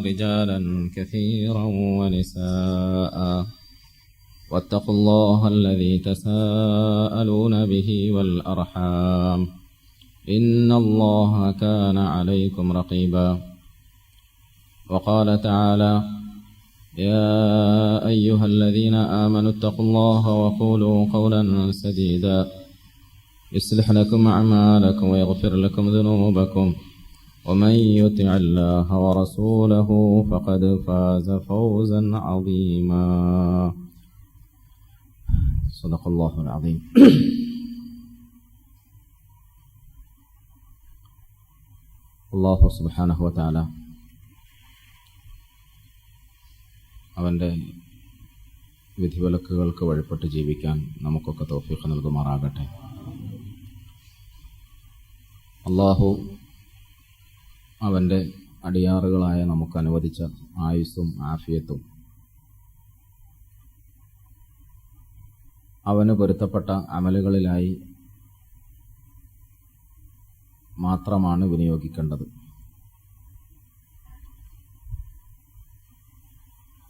رجالا كثيرا ونساء واتقوا الله الذي تساءلون به والأرحام إن الله كان عليكم رقيبا. وقال تعالى: يا أيها الذين آمنوا اتقوا الله وقولوا قولا سديدا يصلح لكم أعمالكم ويغفر لكم ذنوبكم ومن يطع الله ورسوله فقد فاز فوزا عظيما. صدق الله العظيم. അല്ലാഹു സുബ്ഹാനഹു വ തആല അവൻ്റെ വിധിവിലക്കുകൾക്ക് വഴിപ്പെട്ട് ജീവിക്കാൻ നമുക്കൊക്കെ തൗഫീഖ് നൽകുമാറാകട്ടെ. അല്ലാഹു അവൻ്റെ അടിയാറുകളായ നമുക്ക് അനുവദിച്ച ആയുസ്സും ആഫിയത്തും അവന് പൊരുത്തപ്പെട്ട അമലുകളിലായി മാത്രമാണ് വിനിയോഗിക്കേണ്ടത്.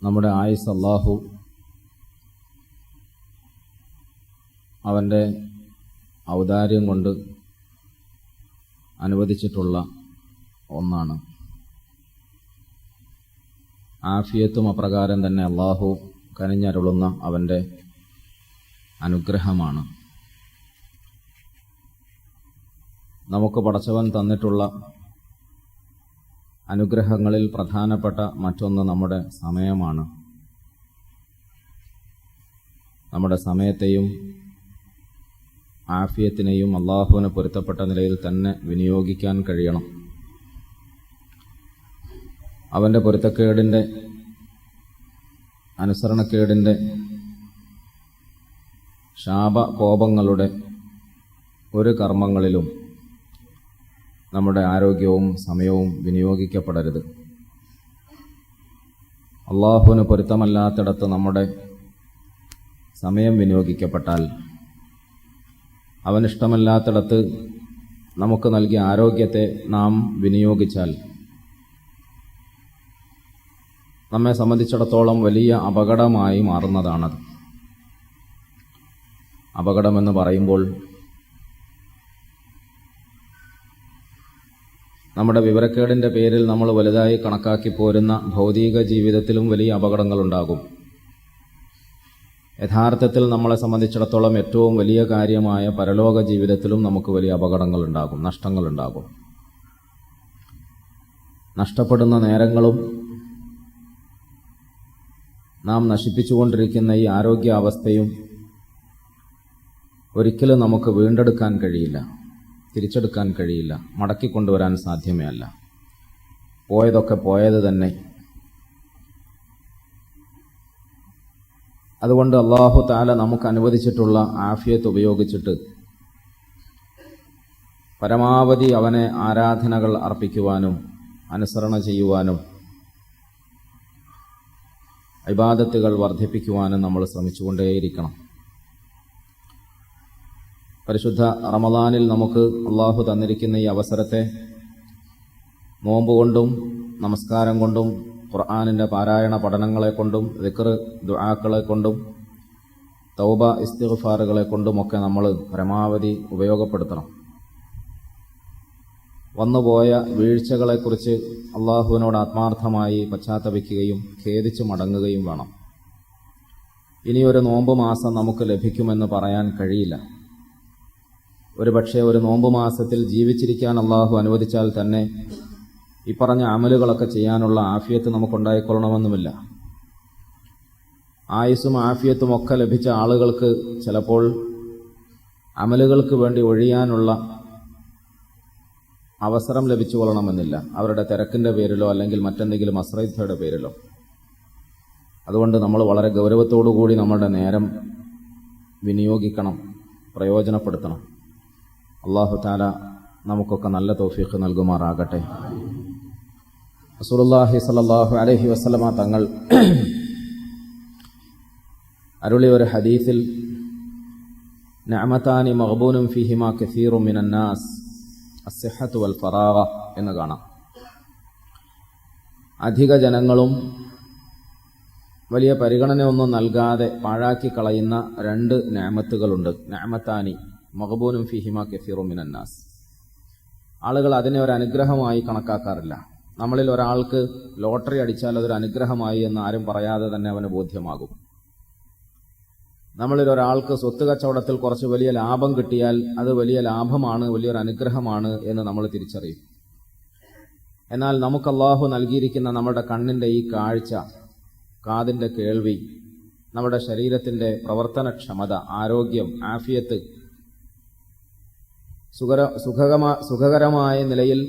നമ്മുടെ ആയുസ് അല്ലാഹു അവൻ്റെ ഔദാര്യം കൊണ്ട് അനുവദിച്ചിട്ടുള്ള ഒന്നാണ്. ആഫിയത്തും അപ്രകാരം തന്നെ അല്ലാഹു കനിഞ്ഞരുളുന്ന അവൻ്റെ അനുഗ്രഹമാണ്. നമുക്ക് പടച്ചവൻ തന്നിട്ടുള്ള അനുഗ്രഹങ്ങളിൽ പ്രധാനപ്പെട്ട മറ്റൊന്ന് നമ്മുടെ സമയമാണ്. നമ്മുടെ സമയത്തെയും ആഫിയത്തിനെയും അല്ലാഹുവിന് പൊരുത്തപ്പെട്ട നിലയിൽ തന്നെ വിനിയോഗിക്കാൻ കഴിയണം. അവൻ്റെ പൊരുത്തക്കേടിൻ്റെ, അനുസരണക്കേടിൻ്റെ, ശാപകോപങ്ങളുടെ ഒരു കർമ്മങ്ങളിലും നമ്മുടെ ആരോഗ്യവും സമയവും വിനിയോഗിക്കപ്പെടരുത്. അല്ലാഹുവിന് പൊരുത്തമല്ലാത്തിടത്ത് നമ്മുടെ സമയം വിനിയോഗിക്കപ്പെട്ടാൽ, അവനിഷ്ടമല്ലാത്തിടത്ത് നമുക്ക് നൽകിയ ആരോഗ്യത്തെ നാം വിനിയോഗിച്ചാൽ നമ്മെ സംബന്ധിച്ചിടത്തോളം വലിയ അപകടമായി മാറുന്നതാണത്. അപകടമെന്ന് പറയുമ്പോൾ നമ്മുടെ വിവരക്കേടിൻ്റെ പേരിൽ നമ്മൾ വലുതായി കണക്കാക്കി പോരുന്ന ഭൗതിക ജീവിതത്തിലും വലിയ അപകടങ്ങളുണ്ടാകും. യഥാർത്ഥത്തിൽ നമ്മളെ സംബന്ധിച്ചിടത്തോളം ഏറ്റവും വലിയ കാര്യമായ പരലോക ജീവിതത്തിലും നമുക്ക് വലിയ അപകടങ്ങളുണ്ടാകും, നഷ്ടങ്ങളുണ്ടാകും. നഷ്ടപ്പെടുന്ന നേരങ്ങളും നാം നശിപ്പിച്ചുകൊണ്ടിരിക്കുന്ന ഈ ആരോഗ്യാവസ്ഥയും ഒരിക്കലും നമുക്ക് വീണ്ടെടുക്കാൻ കഴിയില്ല, തിരിച്ചെടുക്കാൻ കഴിയില്ല, മടക്കിക്കൊണ്ടുവരാൻ സാധ്യമേ അല്ല. പോയതൊക്കെ പോയത് തന്നെ. അതുകൊണ്ട് അല്ലാഹു തആല നമുക്ക് അനുവദിച്ചിട്ടുള്ള ആഫിയത്ത് ഉപയോഗിച്ചിട്ട് പരമാവധി അവനെ ആരാധനകൾ അർപ്പിക്കുവാനും അനുസരണ ചെയ്യുവാനും ഇബാദത്തുകൾ വർദ്ധിപ്പിക്കുവാനും നമ്മൾ ശ്രമിച്ചുകൊണ്ടേയിരിക്കണം. പരിശുദ്ധ റമദാനിൽ നമുക്ക് അല്ലാഹു തന്നിരിക്കുന്ന ഈ അവസരത്തെ നോമ്പ് കൊണ്ടും നമസ്കാരം കൊണ്ടും ഖുർആനിൻ്റെ പാരായണ പഠനങ്ങളെ കൊണ്ടും ദിക്ർ ദുആക്കളെ കൊണ്ടും തൗബ ഇസ്തിഗ്ഫാറുകളെ കൊണ്ടുമൊക്കെ നമ്മൾ പരമാവധി ഉപയോഗപ്പെടുത്തണം. വന്നുപോയ വീഴ്ചകളെക്കുറിച്ച് അല്ലാഹുവിനോട് ആത്മാർത്ഥമായി പശ്ചാത്തപിക്കുകയും ഖേദിച്ച് മടങ്ങുകയും വേണം. ഇനിയൊരു നോമ്പ് മാസം നമുക്ക് ലഭിക്കുമെന്ന് പറയാൻ കഴിയില്ല. ഒരുപക്ഷെ ഒരു നോമ്പ് മാസത്തിൽ ജീവിച്ചിരിക്കാൻ അല്ലാഹു അനുവദിച്ചാൽ തന്നെ ഈ പറഞ്ഞ അമലുകളൊക്കെ ചെയ്യാനുള്ള ആഫിയത്ത് നമുക്കുണ്ടായിക്കൊള്ളണമെന്നുമില്ല. ആയുസ്സും ആഫിയത്തും ഒക്കെ ലഭിച്ച ആളുകൾക്ക് ചിലപ്പോൾ അമലുകൾക്ക് വേണ്ടി ഒഴിയാനുള്ള അവസരം ലഭിച്ചു കൊള്ളണമെന്നില്ല, അവരുടെ തിരക്കിൻ്റെ പേരിലോ അല്ലെങ്കിൽ മറ്റെന്തെങ്കിലും അശ്രദ്ധയുടെ പേരിലോ. അതുകൊണ്ട് നമ്മൾ വളരെ ഗൗരവത്തോടു കൂടി നമ്മുടെ നേരം വിനിയോഗിക്കണം, പ്രയോജനപ്പെടുത്തണം. അല്ലാഹു തആല നമുക്കൊക്കെ നല്ല തൗഫീഖ് നൽകുമാറാകട്ടെ. റസൂലുള്ളാഹി സ്വല്ലല്ലാഹു അലൈഹി വസല്ലമ തങ്ങൾ അരുളിയ ഒരു ഹദീസിൽ നഅമതാനി മഗ്ബൂനും ഫീഹിമാ കസീറും മിനൻ നാസ് അസ്സിഹ്ഹത്തു വൽ ഫറാഗ എന്ന് കാണാം. അധിക ജനങ്ങളും വലിയ പരിഗണനയൊന്നും നൽകാതെ പാഴാക്കി കളയുന്ന രണ്ട് നിഅമത്തുകളുണ്ട്. നിഅമത്താനി മഖ്ബൂനും ഫീഹിമാ കസീറും മിനന്നാസ്. ആളുകൾ അതിനെ ഒരു അനുഗ്രഹമായി കണക്കാക്കാറില്ല. നമ്മളിൽ ഒരാൾക്ക് ലോട്ടറി അടിച്ചാൽ അതൊരു അനുഗ്രഹമായി എന്ന് ആരും പറയാതെ തന്നെ അവന് ബോധ്യമാകും. നമ്മളിൽ ഒരാൾക്ക് സ്വത്ത് കച്ചവടത്തിൽ കുറച്ച് വലിയ ലാഭം കിട്ടിയാൽ അത് വലിയ ലാഭമാണ്, വലിയൊരു അനുഗ്രഹമാണ് എന്ന് നമ്മൾ തിരിച്ചറിയും. എന്നാൽ നമുക്ക് അല്ലാഹു നൽകിയിരിക്കുന്ന നമ്മുടെ കണ്ണിൻ്റെ ഈ കാഴ്ച, കാതിൻ്റെ കേൾവി, നമ്മുടെ ശരീരത്തിൻ്റെ പ്രവർത്തനക്ഷമത, ആരോഗ്യം, ആഫിയത്ത്, സുഖകരമായ നിലയിൽ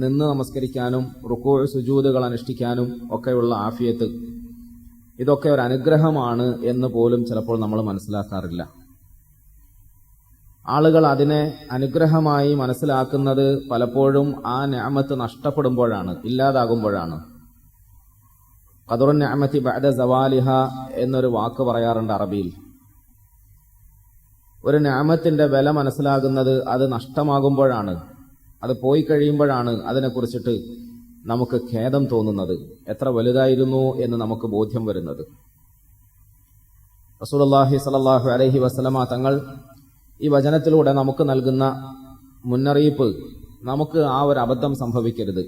നിന്ന് നമസ്കരിക്കാനും റുകൂഅ് സുജൂദുകൾ അനുഷ്ഠിക്കാനും ഒക്കെയുള്ള ആഫിയത്ത്, ഇതൊക്കെ ഒരു അനുഗ്രഹമാണ് എന്ന് പോലും ചിലപ്പോൾ നമ്മൾ മനസ്സിലാക്കാറില്ല. ആളുകൾ അതിനെ അനുഗ്രഹമായി മനസ്സിലാക്കുന്നത് പലപ്പോഴും ആ നിഅമത്ത് നഷ്ടപ്പെടുമ്പോഴാണ്, ഇല്ലാതാകുമ്പോഴാണ്. ഖദറുൻ നിഅമത്തി ബഅദ സവാലിഹ എന്നൊരു വാക്ക് പറയാറുണ്ട് അറബിയിൽ. ഒരു നിഅമത്തിന്റെ വില മനസ്സിലാകുന്നത് അത് നഷ്ടമാകുമ്പോഴാണ്, അത് പോയി കഴിയുമ്പോഴാണ് അതിനെക്കുറിച്ചിട്ട് നമുക്ക് ഖേദം തോന്നുന്നത്, എത്ര വലുതായിരുന്നു എന്ന് നമുക്ക് ബോധ്യം വരുന്നത്. റസൂലുള്ളാഹി സ്വല്ലല്ലാഹു അലൈഹി വസല്ലമ തങ്ങൾ ഈ വചനത്തിലൂടെ നമുക്ക് നൽകുന്ന മുന്നറിയിപ്പ്, നമുക്ക് ആ ഒരു അബദ്ധം സംഭവിക്കരുത്.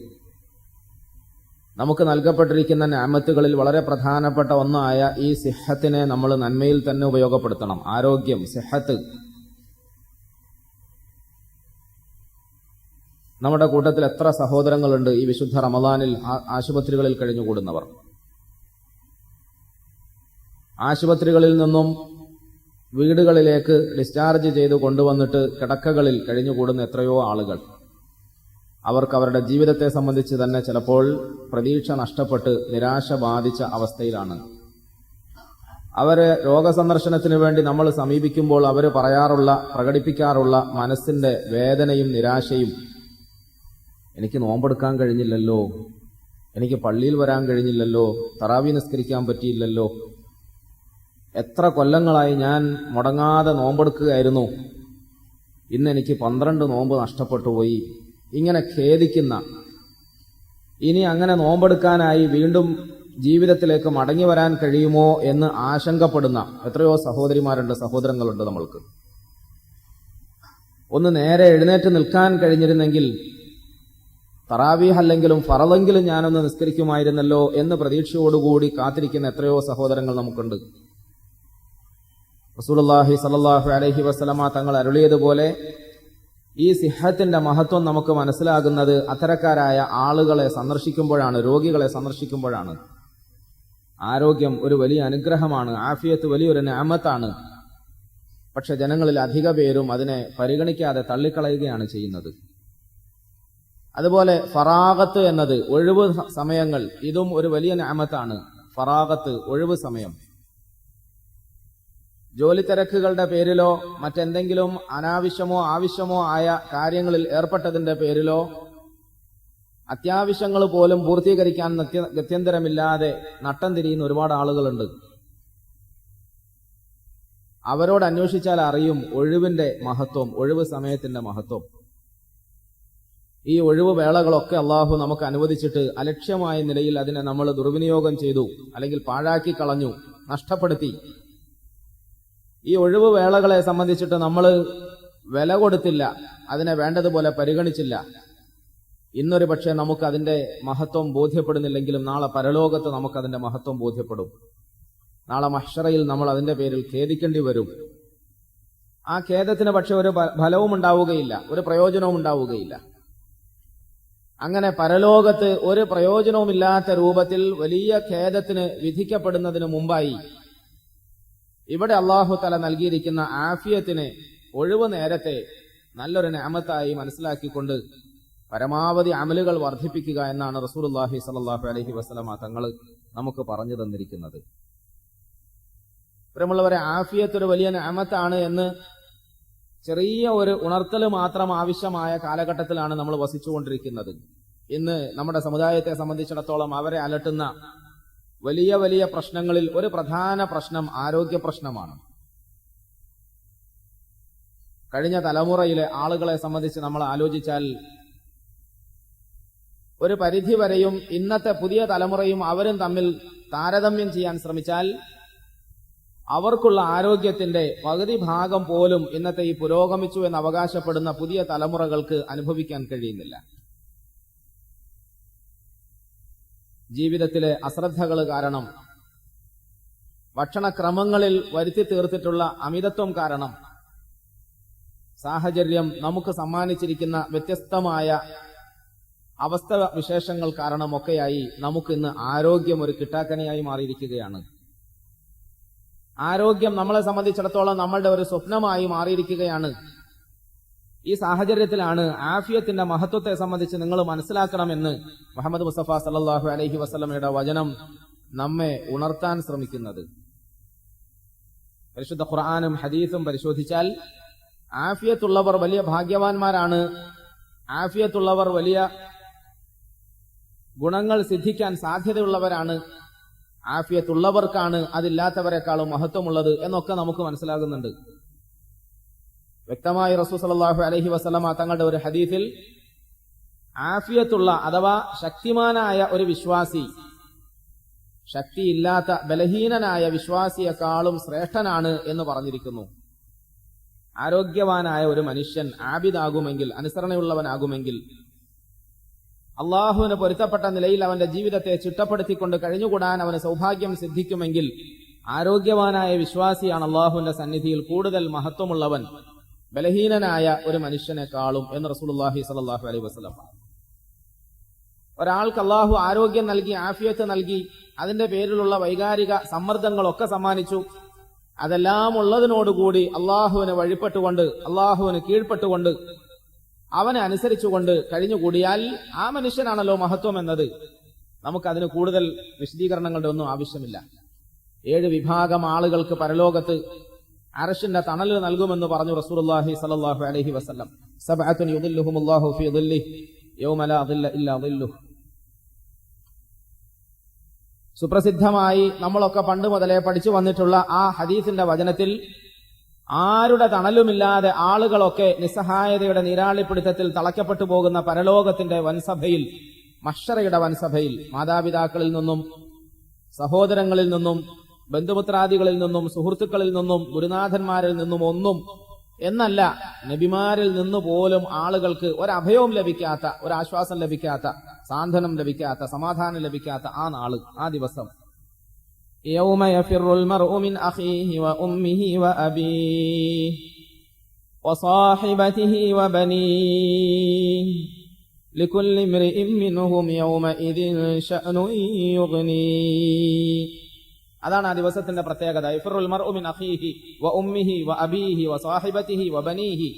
നമുക്ക് നൽകപ്പെട്ടിരിക്കുന്ന നിഅമത്തുകളിൽ വളരെ പ്രധാനപ്പെട്ട ഒന്നായ ഈ സിഹത്തിനെ നമ്മൾ നന്മയിൽ തന്നെ ഉപയോഗപ്പെടുത്തണം. ആരോഗ്യം, സിഹത്ത്. നമ്മുടെ കൂട്ടത്തിൽ എത്ര സഹോദരങ്ങളുണ്ട് ഈ വിശുദ്ധ റമദാനിൽ ആശുപത്രികളിൽ കഴിഞ്ഞുകൂടുന്നവർ. ആശുപത്രികളിൽ നിന്നും വീടുകളിലേക്ക് ഡിസ്ചാർജ് ചെയ്ത് കൊണ്ടുവന്നിട്ട് കിടക്കകളിൽ കഴിഞ്ഞുകൂടുന്ന എത്രയോ ആളുകൾ. അവർക്ക് അവരുടെ ജീവിതത്തെ സംബന്ധിച്ച് തന്നെ ചിലപ്പോൾ പ്രതീക്ഷ നഷ്ടപ്പെട്ട് നിരാശ ബാധിച്ച അവസ്ഥയിലാണ്. അവരെ രോഗസന്ദർശനത്തിന് വേണ്ടി നമ്മൾ സമീപിക്കുമ്പോൾ അവർ പ്രകടിപ്പിക്കാറുള്ള മനസ്സിന്റെ വേദനയും നിരാശയും, എനിക്ക് നോമ്പെടുക്കാൻ കഴിഞ്ഞില്ലല്ലോ, എനിക്ക് പള്ളിയിൽ വരാൻ കഴിഞ്ഞില്ലല്ലോ, തറാവി നിസ്കരിക്കാൻ പറ്റിയില്ലല്ലോ, എത്ര കൊല്ലങ്ങളായി ഞാൻ മുടങ്ങാതെ നോമ്പെടുക്കുകയായിരുന്നു, ഇന്ന് എനിക്ക് 12 നോമ്പ് നഷ്ടപ്പെട്ടു പോയി, ഇങ്ങനെ ഖേദിക്കുന്ന, ഇനി അങ്ങനെ നോമ്പെടുക്കാനായി വീണ്ടും ജീവിതത്തിലേക്ക് മടങ്ങി വരാൻ കഴിയുമോ എന്ന് ആശങ്കപ്പെടുന്ന എത്രയോ സഹോദരിമാരുണ്ട്, സഹോദരങ്ങളുണ്ട്. നമ്മൾക്ക് ഒന്ന് നേരെ എഴുന്നേറ്റ് നിൽക്കാൻ കഴിഞ്ഞിരുന്നെങ്കിൽ തറാവീഹ് അല്ലെങ്കിലും ഫറളെങ്കിലും ഞാനൊന്ന് നിസ്കരിക്കുമായിരുന്നല്ലോ എന്ന് പ്രതീക്ഷയോടുകൂടി കാത്തിരിക്കുന്ന എത്രയോ സഹോദരങ്ങൾ നമുക്കുണ്ട്. റസൂലുള്ളാഹി സ്വല്ലല്ലാഹു അലൈഹി വസല്ലമ തങ്ങൾ അരുളിയതുപോലെ ഈ സിഹത്തിന്റെ മഹത്വം നമുക്ക് മനസ്സിലാകുന്നത് അത്തരക്കാരായ ആളുകളെ സന്ദർശിക്കുമ്പോഴാണ്, രോഗികളെ സന്ദർശിക്കുമ്പോഴാണ്. ആരോഗ്യം ഒരു വലിയ അനുഗ്രഹമാണ്, ആഫിയത്ത് വലിയൊരു നിഅമത്താണ്. പക്ഷെ ജനങ്ങളിൽ അധിക പേരും അതിനെ പരിഗണിക്കാതെ തള്ളിക്കളയുകയാണ് ചെയ്യുന്നത്. അതുപോലെ ഫറാഗത്ത് എന്നത്, ഒഴിവ് സമയങ്ങൾ, ഇതും ഒരു വലിയ നിഅമത്താണ്. ഫറാഗത്ത്, ഒഴിവ് സമയം. ജോലി തിരക്കുകളുടെ പേരിലോ മറ്റെന്തെങ്കിലും അനാവശ്യമോ ആവശ്യമോ ആയ കാര്യങ്ങളിൽ ഏർപ്പെട്ടതിന്റെ പേരിലോ അത്യാവശ്യങ്ങൾ പോലും പൂർത്തീകരിക്കാൻ ഗത്യന്തരമില്ലാതെ നട്ടം തിരിയുന്ന ഒരുപാട് ആളുകളുണ്ട്. അവരോട് അന്വേഷിച്ചാൽ അറിയും ഒഴിവിന്റെ മഹത്വം, ഒഴിവ് സമയത്തിന്റെ മഹത്വം. ഈ ഒഴിവ് വേളകളൊക്കെ അള്ളാഹു നമുക്ക് അനുവദിച്ചിട്ട് അലക്ഷ്യമായ നിലയിൽ അതിനെ നമ്മൾ ദുർവിനിയോഗം ചെയ്തു, അല്ലെങ്കിൽ പാഴാക്കി കളഞ്ഞു, നഷ്ടപ്പെടുത്തി. ഈ ഒഴിവ് വേളകളെ സംബന്ധിച്ചിട്ട് നമ്മൾ വില കൊടുത്തില്ല, അതിനെ വേണ്ടതുപോലെ പരിഗണിച്ചില്ല. ഇന്നൊരു പക്ഷേ നമുക്ക് അതിന്റെ മഹത്വം ബോധ്യപ്പെടുന്നില്ലെങ്കിലും നാളെ പരലോകത്ത് നമുക്കതിന്റെ മഹത്വം ബോധ്യപ്പെടും. നാളെ മഹ്ശറയിൽ നമ്മൾ അതിന്റെ പേരിൽ ഖേദിക്കേണ്ടി വരും. ആ ഖേദത്തിന് പക്ഷെ ഒരു ഫലവും ഉണ്ടാവുകയില്ല, ഒരു പ്രയോജനവും ഉണ്ടാവുകയില്ല. അങ്ങനെ പരലോകത്ത് ഒരു പ്രയോജനവുമില്ലാത്ത രൂപത്തിൽ വലിയ ഖേദത്തിന് വിധിക്കപ്പെടുന്നതിന് മുമ്പായി ഇവിടെ അല്ലാഹു തആല നൽകിയിരിക്കുന്ന ആഫിയത്തിനെ, ഒഴിവ് നേരത്തെ നല്ലൊരു നിഅമത്തായി മനസ്സിലാക്കിക്കൊണ്ട് പരമാവധി അമലുകൾ വർദ്ധിപ്പിക്കുക എന്നാണ് റസൂലുള്ളാഹി സ്വല്ലല്ലാഹു അലൈഹി വസല്ലമ തങ്ങൾ നമുക്ക് പറഞ്ഞു തന്നിരിക്കുന്നത്. പ്രിയമുള്ളവരെ, ആഫിയത്ത് ഒരു വലിയ നിഅമത്താണ് എന്ന് ചെറിയ ഒരു ഉണർത്തൽ മാത്രം ആവശ്യമായ കാലഘട്ടത്തിലാണ് നമ്മൾ വസിച്ചുകൊണ്ടിരിക്കുന്നത്. ഇന്ന് നമ്മുടെ സമുദായത്തെ സംബന്ധിച്ചിടത്തോളം അവരെ അലട്ടുന്ന വലിയ വലിയ പ്രശ്നങ്ങളിൽ ഒരു പ്രധാന പ്രശ്നം ആരോഗ്യ പ്രശ്നമാണ്. കഴിഞ്ഞ തലമുറയിലെ ആളുകളെ സംബന്ധിച്ച് നമ്മൾ ആലോചിച്ചാൽ ഒരു പരിധിവരെയും ഇന്നത്തെ പുതിയ തലമുറയും അവരും തമ്മിൽ താരതമ്യം ചെയ്യാൻ ശ്രമിച്ചാൽ അവർക്കുള്ള ആരോഗ്യത്തിന്റെ പകുതി ഭാഗം പോലും ഇന്നത്തെ ഈ പുരോഗമിച്ചു എന്ന് അവകാശപ്പെടുന്ന പുതിയ തലമുറകൾക്ക് അനുഭവിക്കാൻ കഴിയുന്നില്ല. ജീവിതത്തിലെ അശ്രദ്ധകൾ കാരണം, ഭക്ഷണക്രമങ്ങളിൽ വരുത്തി തീർത്തിട്ടുള്ള അമിതത്വം കാരണം, സാഹചര്യം നമുക്ക് സമ്മാനിച്ചിരിക്കുന്ന വ്യത്യസ്തമായ അവസ്ഥ വിശേഷങ്ങൾ കാരണമൊക്കെയായി നമുക്കിന്ന് ആരോഗ്യം ഒരു കിട്ടാക്കനിയായി മാറിയിരിക്കുകയാണ്. ആരോഗ്യം നമ്മളെ സംബന്ധിച്ചിടത്തോളം നമ്മളുടെ ഒരു സ്വപ്നമായി മാറിയിരിക്കുകയാണ്. ഈ സാഹചര്യത്തിലാണ് ആഫിയത്തിന്റെ മഹത്വത്തെ സംബന്ധിച്ച് നിങ്ങൾ മനസ്സിലാക്കണമെന്ന് മുഹമ്മദ് മുസ്തഫ സല്ലല്ലാഹു അലൈഹി വസല്ലമയുടെ വചനം നമ്മെ ഉണർത്താൻ ശ്രമിക്കുന്നത്. പരിശുദ്ധ ഖുർആനും ഹദീസും പരിശോധിച്ചാൽ ആഫിയത്തുള്ളവർ വലിയ ഭാഗ്യവാന്മാരാണ്, ആഫിയത്തുള്ളവർ വലിയ ഗുണങ്ങൾ സിദ്ധിക്കാൻ സാധ്യതയുള്ളവരാണ്, ആഫിയത്തുള്ളവർക്കാണ് അതില്ലാത്തവരെക്കാളും മഹത്വമുള്ളത് എന്നൊക്കെ നമുക്ക് മനസ്സിലാകുന്നുണ്ട്. വ്യക്തമായി റസൂൽ സല്ലല്ലാഹു അലൈഹി വസല്ലമ തങ്ങളുടെ ഒരു ഹദീസിൽ ആഫിയത്തുള്ള അഥവാ ശക്തിമാനായ ഒരു വിശ്വാസി ശക്തിയില്ലാത്ത ബലഹീനനായ വിശ്വാസിയെക്കാളും ശ്രേഷ്ഠനാണ് എന്ന് പറഞ്ഞിരിക്കുന്നു. ആരോഗ്യവാനായ ഒരു മനുഷ്യൻ ആബിദാകുമെങ്കിൽ, അനുസരണയുള്ളവനാകുമെങ്കിൽ, അള്ളാഹുവിന് പൊരുത്തപ്പെട്ട നിലയിൽ അവന്റെ ജീവിതത്തെ ചിട്ടപ്പെടുത്തിക്കൊണ്ട് കഴിഞ്ഞുകൂടാൻ അവന് സൗഭാഗ്യം സിദ്ധിക്കുമെങ്കിൽ ആരോഗ്യവാനായ വിശ്വാസിയാണ് അള്ളാഹുവിന്റെ സന്നിധിയിൽ കൂടുതൽ മഹത്വമുള്ളവൻ ബലഹീനനായ ഒരു മനുഷ്യനെക്കാളും എന്ന് റസൂലുള്ളാഹി സ്വല്ലല്ലാഹു അലൈഹി വസല്ലം. ഒരാൾക്ക് അള്ളാഹു ആരോഗ്യം നൽകി, ആഫിയത്ത് നൽകി, അതിന്റെ പേരിലുള്ള വൈകാരിക സമ്മർദ്ദങ്ങളൊക്കെ സമ്മാനിച്ചു. അതെല്ലാം ഉള്ളതിനോടുകൂടി അള്ളാഹുവിന് വഴിപ്പെട്ടുകൊണ്ട്, അള്ളാഹുവിന് കീഴ്പ്പെട്ടുകൊണ്ട്, അവനെ അനുസരിച്ചുകൊണ്ട് കഴിഞ്ഞുകൂടിയാൽ ആ മനുഷ്യനാണല്ലോ മഹത്വം എന്നത്. നമുക്കതിന് കൂടുതൽ വിശദീകരണങ്ങളുടെ ഒന്നും ആവശ്യമില്ല. 7 വിഭാഗം ആളുകൾക്ക് പരലോകത്ത് അർശിന്റെ തണൽ നൽകുമെന്ന് പറഞ്ഞു റസൂലുള്ളാഹി സ്വല്ലല്ലാഹു അലൈഹി വസല്ലം. സബ്അത്തുൻ യുദില്ലുഹുമുല്ലാഹു ഫീ ദില്ലിഹി യൗമ ലാ ദില്ല ഇല്ലാ ദില്ലുഹു. സുപ്രസിദ്ധമായി നമ്മളൊക്കെ പണ്ട് മുതലേ പഠിച്ചു വന്നിട്ടുള്ള ആ ഹദീസിന്റെ വചനത്തിൽ ആരുടെ തണലുമില്ലാതെ ആളുകളൊക്കെ നിസ്സഹായതയുടെ നീരാളിപ്പിടുത്തത്തിൽ തളയ്ക്കപ്പെട്ടു പോകുന്ന പരലോകത്തിന്റെ വൻസഭയിൽ, മഹ്ശറയുടെ വൻസഭയിൽ, മാതാപിതാക്കളിൽ നിന്നും, സഹോദരങ്ങളിൽ നിന്നും, ബന്ധുമിത്രാദികളിൽ നിന്നും, സുഹൃത്തുക്കളിൽ നിന്നും, ഗുരുനാഥന്മാരിൽ നിന്നും ഒന്നും എന്നല്ല, നബിമാരിൽ നിന്ന് പോലും ആളുകൾക്ക് ഒരഭയവും ലഭിക്കാത്ത, ഒരാശ്വാസം ലഭിക്കാത്ത, സാന്ത്വനം ലഭിക്കാത്ത, സമാധാനം ലഭിക്കാത്ത ആ നാള്, ആ ദിവസം, يوم يفر المرء من أخيه وأمه وأبيه وصاحبته وبنيه لكل امرئ منهم يومئذ شأن يغنيه. അതാണ് ആ ദിവസത്തിന്റെ പ്രത്യേകത. യഫിറുൽ മർഉ മിൻ അഖീഹി വഉമ്മിഹി വഅബീഹി വസാഹിബതിഹി വബനീഹി.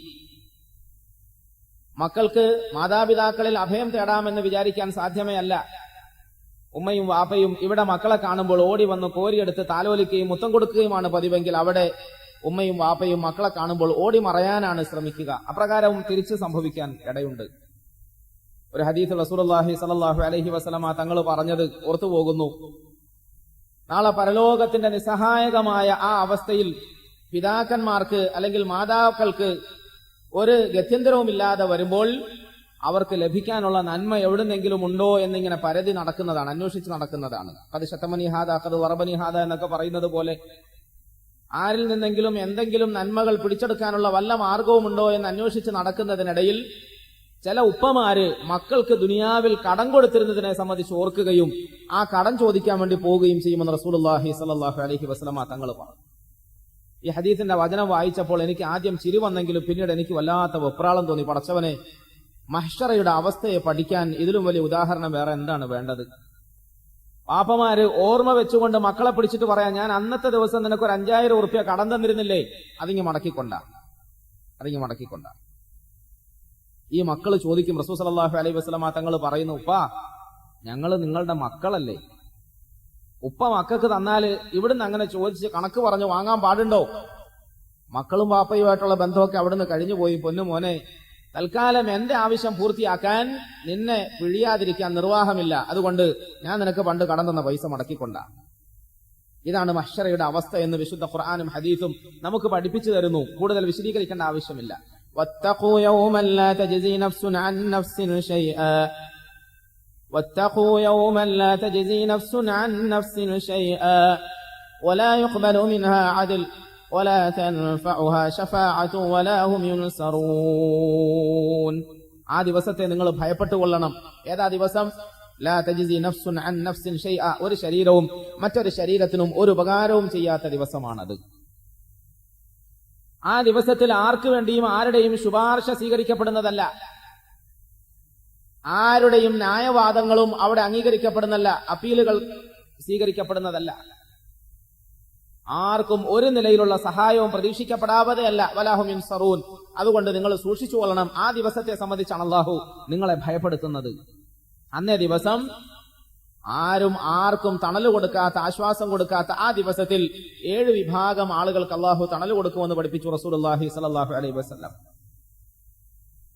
മക്കൾക്ക് മാതാപിതാക്കളിൽ അഭയം തേടാമെന്ന് വിചാരിക്കാൻ സാധ്യമേ അല്ല. ഉമ്മയും വാപ്പയും ഇവിടെ മക്കളെ കാണുമ്പോൾ ഓടി വന്ന് കോരിയെടുത്ത് താലോലിക്കുകയും മുത്തം കൊടുക്കുകയുമാണ് പതിവെങ്കിൽ, അവിടെ ഉമ്മയും വാപ്പയും മക്കളെ കാണുമ്പോൾ ഓടി മറയാനാണ് ശ്രമിക്കുക. അപ്രകാരവും തിരിച്ചു സംഭവിക്കാൻ ഇടയുണ്ട്. ഒരു ഹദീസ് റസൂലുള്ളാഹി സ്വല്ലല്ലാഹു അലൈഹി വസല്ലമ തങ്ങൾ പറഞ്ഞത് ഓർത്തുപോകുന്നു. നാളെ പരലോകത്തിന്റെ നിസ്സഹായകമായ ആ അവസ്ഥയിൽ പിതാക്കന്മാർക്ക് അല്ലെങ്കിൽ മാതാക്കൾക്ക് ഒരു ഗത്യന്തരവുമില്ലാതെ വരുമ്പോൾ അവർക്ക് ലഭിക്കാനുള്ള നന്മ എവിടുന്നെങ്കിലും ഉണ്ടോ എന്നിങ്ങനെ പരതി നടക്കുന്നതാണ്, അന്വേഷിച്ച് നടക്കുന്നതാണ്. അത് ശതമനി ഹാദ അത് വറബനി ഹാദ എന്നൊക്കെ പറയുന്നത് പോലെ ആരിൽ നിന്നെങ്കിലും എന്തെങ്കിലും നന്മകൾ പിടിച്ചെടുക്കാനുള്ള വല്ല മാർഗവുമുണ്ടോ എന്ന് അന്വേഷിച്ച് നടക്കുന്നതിനിടയിൽ ചില ഉപ്പമാര് മക്കൾക്ക് ദുനിയാവിൽ കടം കൊടുത്തിരുന്നതിനെ സംബന്ധിച്ച് ഓർക്കുകയും ആ കടം ചോദിക്കാൻ വേണ്ടി പോവുകയും ചെയ്യുമെന്ന് റസൂലുള്ളാഹി സ്വല്ലല്ലാഹു അലൈഹി വസല്ലമ തങ്ങൾ പറഞ്ഞു. ഈ ഹദീസിന്റെ വചനം വായിച്ചപ്പോൾ എനിക്ക് ആദ്യം ചിരി വന്നെങ്കിലും പിന്നീട് എനിക്ക് വല്ലാത്ത വെപ്രാളം തോന്നി. പടച്ചവനെ, മഹ്ശറയുടെ അവസ്ഥയെ പഠിക്കാൻ ഇതിലും വലിയ ഉദാഹരണം വേറെ എന്താണ് വേണ്ടത്? പാപ്പമാര് ഓർമ്മ വെച്ചുകൊണ്ട് മക്കളെ പിടിച്ചിട്ട് പറയാം, ഞാൻ അന്നത്തെ ദിവസം നിനക്ക് ഒരു 5000 ഉറുപ്യ കടം തന്നിരുന്നില്ലേ, അതിങ്ങ് മടക്കിക്കൊണ്ട. ഈ മക്കള് ചോദിക്കും, റസൂൽ സല്ലല്ലാഹു അലൈഹി വസല്ലമ തങ്ങൾ പറയുന്നു, ഉപ്പ ഞങ്ങള് നിങ്ങളുടെ മക്കളല്ലേ, ഉപ്പ മക്കൾക്ക് തന്നാല് ഇവിടുന്ന് അങ്ങനെ ചോദിച്ച് കണക്ക് പറഞ്ഞു വാങ്ങാൻ പാടുണ്ടോ? മക്കളും വാപ്പയുമായിട്ടുള്ള ബന്ധമൊക്കെ അവിടുന്ന് കഴിഞ്ഞു പോയി. പൊന്നു മോനെ, തൽക്കാലം എന്റെ ആവശ്യം പൂർത്തിയാക്കാൻ നിന്നെ പിഴിയാതിരിക്കാൻ നിർവാഹമില്ല, അതുകൊണ്ട് ഞാൻ നിനക്ക് പണ്ട് കടം തന്ന പൈസ മടക്കിക്കൊണ്ട. ഇതാണ് മഹ്ശറയുടെ അവസ്ഥ എന്ന് വിശുദ്ധ ഖുർആനും ഹദീസും നമുക്ക് പഠിപ്പിച്ചു തരുന്നു. കൂടുതൽ വിശദീകരിക്കേണ്ട ആവശ്യമില്ല. വത്തഖൂ യൗമൻ ലാ തജ്സി നഫ്സുൻ അൻ നഫ്സിൻ ശൈആ واتقوا يوما لا تجزي نفس عن نفس شيئا ولا يقبل منها عدل ولا تنفعها شفاعة ولا هم ينصرون. ആ ദിവസത്തെ നിങ്ങൾ ഭയപ്പെട്ടുകൊള്ളണം. ഏതാ ദിവസം? ലാ തജ്സി നഫ്സുൻ അൻ നഫ്സിൻ ഷൈഅ, ഒരു ശരീരവും മറ്റൊരു ശരീരത്തിനും ഒരു ഉപകാരവും ചെയ്യാത്ത ദിവസമാണത്. ആ ദിവസത്തിൽ ആർക്കു വേണ്ടിയും ആരുടെയും ശുപാർശ സ്വീകരിക്കപ്പെടുന്നതല്ല, ആരുടെയും ന്യായവാദങ്ങളും അവിടെ അംഗീകരിക്കപ്പെടുന്നല്ല, അപ്പീലുകൾ സ്വീകരിക്കപ്പെടുന്നതല്ല, ആർക്കും ഒരു നിലയിലുള്ള സഹായവും പ്രതീക്ഷിക്കപ്പെടാവതെയല്ല. വലാഹും യുൻസറൂൻ. അതുകൊണ്ട് നിങ്ങൾ സൂക്ഷിച്ചു കൊള്ളണം. ആ ദിവസത്തെ സംബന്ധിച്ചാണ് അല്ലാഹു നിങ്ങളെ ഭയപ്പെടുത്തുന്നത്. അന്നേ ദിവസം ആരും ആർക്കും തണല് കൊടുക്കാത്ത, ആശ്വാസം കൊടുക്കാത്ത ആ ദിവസത്തിൽ 7 വിഭാഗം ആളുകൾക്ക് അല്ലാഹു തണല് കൊടുക്കുമെന്ന് പഠിപ്പിച്ചു റസൂലുള്ളാഹി സ്വല്ലല്ലാഹു അലൈഹി വസല്ലം.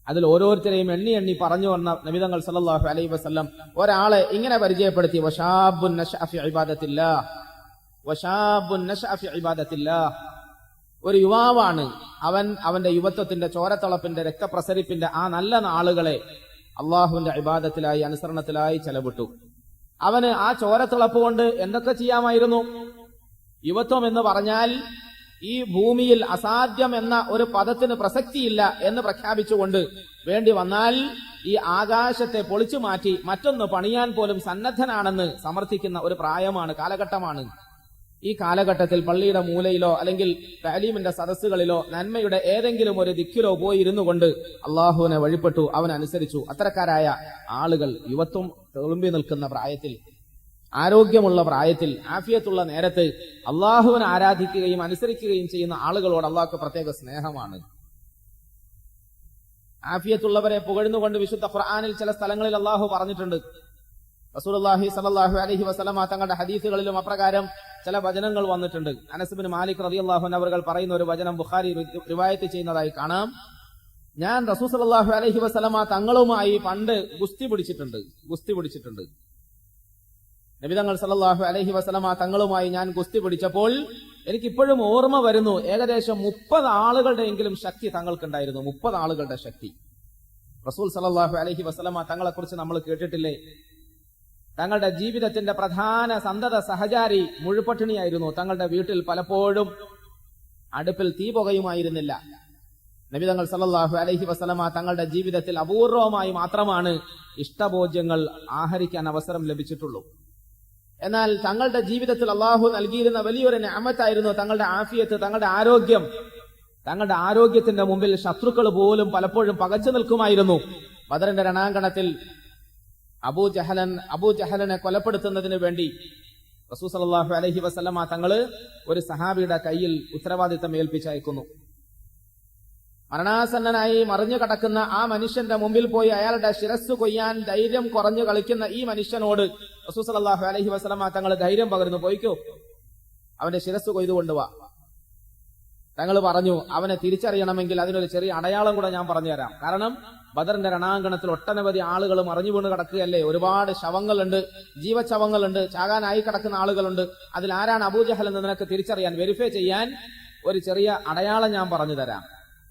അതിൽ ഓരോരുത്തരെയും എണ്ണി എണ്ണി പറഞ്ഞു വന്ന നബിതങ്ങൾ സല്ലല്ലാഹു അലൈഹി വസല്ലം ഒരാളെ ഇങ്ങനെ പരിചയപ്പെടുത്തി, വശാബുൻ നശഅ ഫി ഇബാദത്തില്ലാഹ്, വശാബുൻ നശഅ ഫി ഇബാദത്തില്ലാഹ്. ഒരു യുവാവാണ് അവൻ. അവന്റെ യുവത്വത്തിന്റെ ചോരത്തളപ്പിന്റെ രക്തപ്രസരിപ്പിന്റെ ആ നല്ല നാളുകളെ അള്ളാഹുവിന്റെ ഇബാദത്തിലായി, അനുസരണത്തിലായി ചെലവിട്ടു. അവന് ആ ചോരത്തിളപ്പ് കൊണ്ട് എന്തൊക്കെ ചെയ്യാമായിരുന്നു? യുവത്വം എന്ന് പറഞ്ഞാൽ ഈ ഭൂമിയിൽ അസാധ്യം എന്ന ഒരു പദത്തിന് പ്രസക്തിയില്ല എന്ന് പ്രഖ്യാപിച്ചുകൊണ്ട് വേണ്ടി വന്നാൽ ഈ ആകാശത്തെ പൊളിച്ചു മാറ്റി മറ്റൊന്ന് പണിയാൻ പോലും സന്നദ്ധനാണെന്ന് സമർത്ഥിക്കുന്ന ഒരു പ്രായമാണ്, കാലഘട്ടമാണ്. ഈ കാലഘട്ടത്തിൽ പള്ളിയുടെ മൂലയിലോ അല്ലെങ്കിൽ തഅലീമിന്റെ സദസ്സുകളിലോ നന്മയുടെ ഏതെങ്കിലും ഒരു ദിക്കിലോ പോയി ഇരുന്നു കൊണ്ട് അള്ളാഹുവിനെ വഴിപ്പെട്ടു, അവനനുസരിച്ചു. അത്തരക്കാരായ ആളുകൾ യുവത്വം തെളുമ്പി നിൽക്കുന്ന പ്രായത്തിൽ, ആരോഗ്യമുള്ള പ്രായത്തിൽ, ആഫിയത്തുള്ള നേരത്ത് അള്ളാഹുവിനെ ആരാധിക്കുകയും അനുസരിക്കുകയും ചെയ്യുന്ന ആളുകളോട് അള്ളാഹുക്ക് പ്രത്യേക സ്നേഹമാണ്. ആഫിയത്തുള്ളവരെ പുകഴ്ന്നുകൊണ്ട് വിശുദ്ധ ഖുർആനിൽ ചില സ്ഥലങ്ങളിൽ അള്ളാഹു പറഞ്ഞിട്ടുണ്ട്. റസൂലുള്ളാഹി സ്വല്ലല്ലാഹു അലൈഹി വസല്ലമ തങ്ങളുടെ ഹദീസുകളിലും അപ്രകാരം ചില വചനങ്ങൾ വന്നിട്ടുണ്ട്. അനസ് ഇബ്നു മാലിക് റളിയല്ലാഹു അൻഹു അവർ പറയുന്ന ഒരു വചനം ബുഖാരി റിവായത്ത് ചെയ്യുന്നതായി കാണാം. ഞാൻ റസൂൽ സ്വല്ലല്ലാഹു അലൈഹി വസല്ലമ തങ്ങളുമായി പണ്ട് ഗുസ്തി പിടിച്ചിട്ടുണ്ട്. നബിതങ്ങൾ സല്ലല്ലാഹു അലൈഹി വസല്ലമ തങ്ങളുമായി ഞാൻ ഗുസ്തി പിടിച്ചപ്പോൾ എനിക്കിപ്പോഴും ഓർമ്മ വരുന്നു, ഏകദേശം 30 ആളുകളുടെയെങ്കിലും ശക്തി തങ്ങൾക്കുണ്ടായിരുന്നു. 30 ആളുകളുടെ ശക്തി. റസൂൽ സല്ലല്ലാഹു അലൈഹി വസല്ലമ തങ്ങളെ കുറിച്ച് നമ്മൾ കേട്ടിട്ടില്ലേ? തങ്ങളുടെ ജീവിതത്തിന്റെ പ്രധാന സന്തത സഹചാരി മുഴുപട്ടിണിയായിരുന്നു. തങ്ങളുടെ വീട്ടിൽ പലപ്പോഴും അടുപ്പിൽ തീ പുകയുമായിരുന്നില്ല. നബിതങ്ങൾ സല്ലല്ലാഹു അലൈഹി വസല്ലമ തങ്ങളുടെ ജീവിതത്തിൽ അപൂർവമായി മാത്രമാണ് ഇഷ്ടഭോജ്യങ്ങൾ ആഹരിക്കാൻ അവസരം ലഭിച്ചിട്ടുള്ളൂ. എന്നാൽ തങ്ങളുടെ ജീവിതത്തിൽ അള്ളാഹു നൽകിയിരുന്ന വലിയൊരു നിഅമത്തായിരുന്നു തങ്ങളുടെ ആഫിയത്ത്, തങ്ങളുടെ ആരോഗ്യം. തങ്ങളുടെ ആരോഗ്യത്തിന്റെ മുമ്പിൽ ശത്രുക്കൾ പോലും പലപ്പോഴും പകച്ചു നിൽക്കുമായിരുന്നു. ബദറിന്റെ രണാങ്കണത്തിൽ അബൂജഹലിനെ കൊലപ്പെടുത്തുന്നതിന് വേണ്ടി റസൂൽ സല്ലല്ലാഹു അലൈഹി വസല്ലമ തങ്ങള് ഒരു സഹാബിയുടെ കയ്യിൽ ഉത്തരവാദിത്തം ഏൽപ്പിച്ചയക്കുന്നു. മരണാസന്നനായി മറിഞ്ഞു കടക്കുന്ന ആ മനുഷ്യന്റെ മുമ്പിൽ പോയി അയാളുടെ ശിരസ് കൊയ്യാൻ ധൈര്യം കുറഞ്ഞു കളിക്കുന്ന ഈ മനുഷ്യനോട് റസൂൽ സല്ലല്ലാഹു അലൈഹി വസല്ലമ തങ്ങൾ ധൈര്യം പകർന്നു, പോയിക്കോ, അവന്റെ ശിരസ് കൊയ്തുകൊണ്ടുവാ. തങ്ങൾ പറഞ്ഞു, അവനെ തിരിച്ചറിയണമെങ്കിൽ അതിനൊരു ചെറിയ അടയാളം കൂടെ ഞാൻ പറഞ്ഞുതരാം. കാരണം ബദറിന്റെ രണാങ്കണത്തിൽ ഒട്ടനവധി ആളുകൾ മറിഞ്ഞു വീണ് കിടക്കുകയല്ലേ, ഒരുപാട് ശവങ്ങളുണ്ട്, ജീവശവങ്ങളുണ്ട്, ചാകാനായി കിടക്കുന്ന ആളുകളുണ്ട്. അതിൽ ആരാണ് അബൂജഹൽ എന്ന് നിനക്ക് തിരിച്ചറിയാൻ, വെരിഫൈ ചെയ്യാൻ ഒരു ചെറിയ അടയാളം ഞാൻ പറഞ്ഞു തരാം.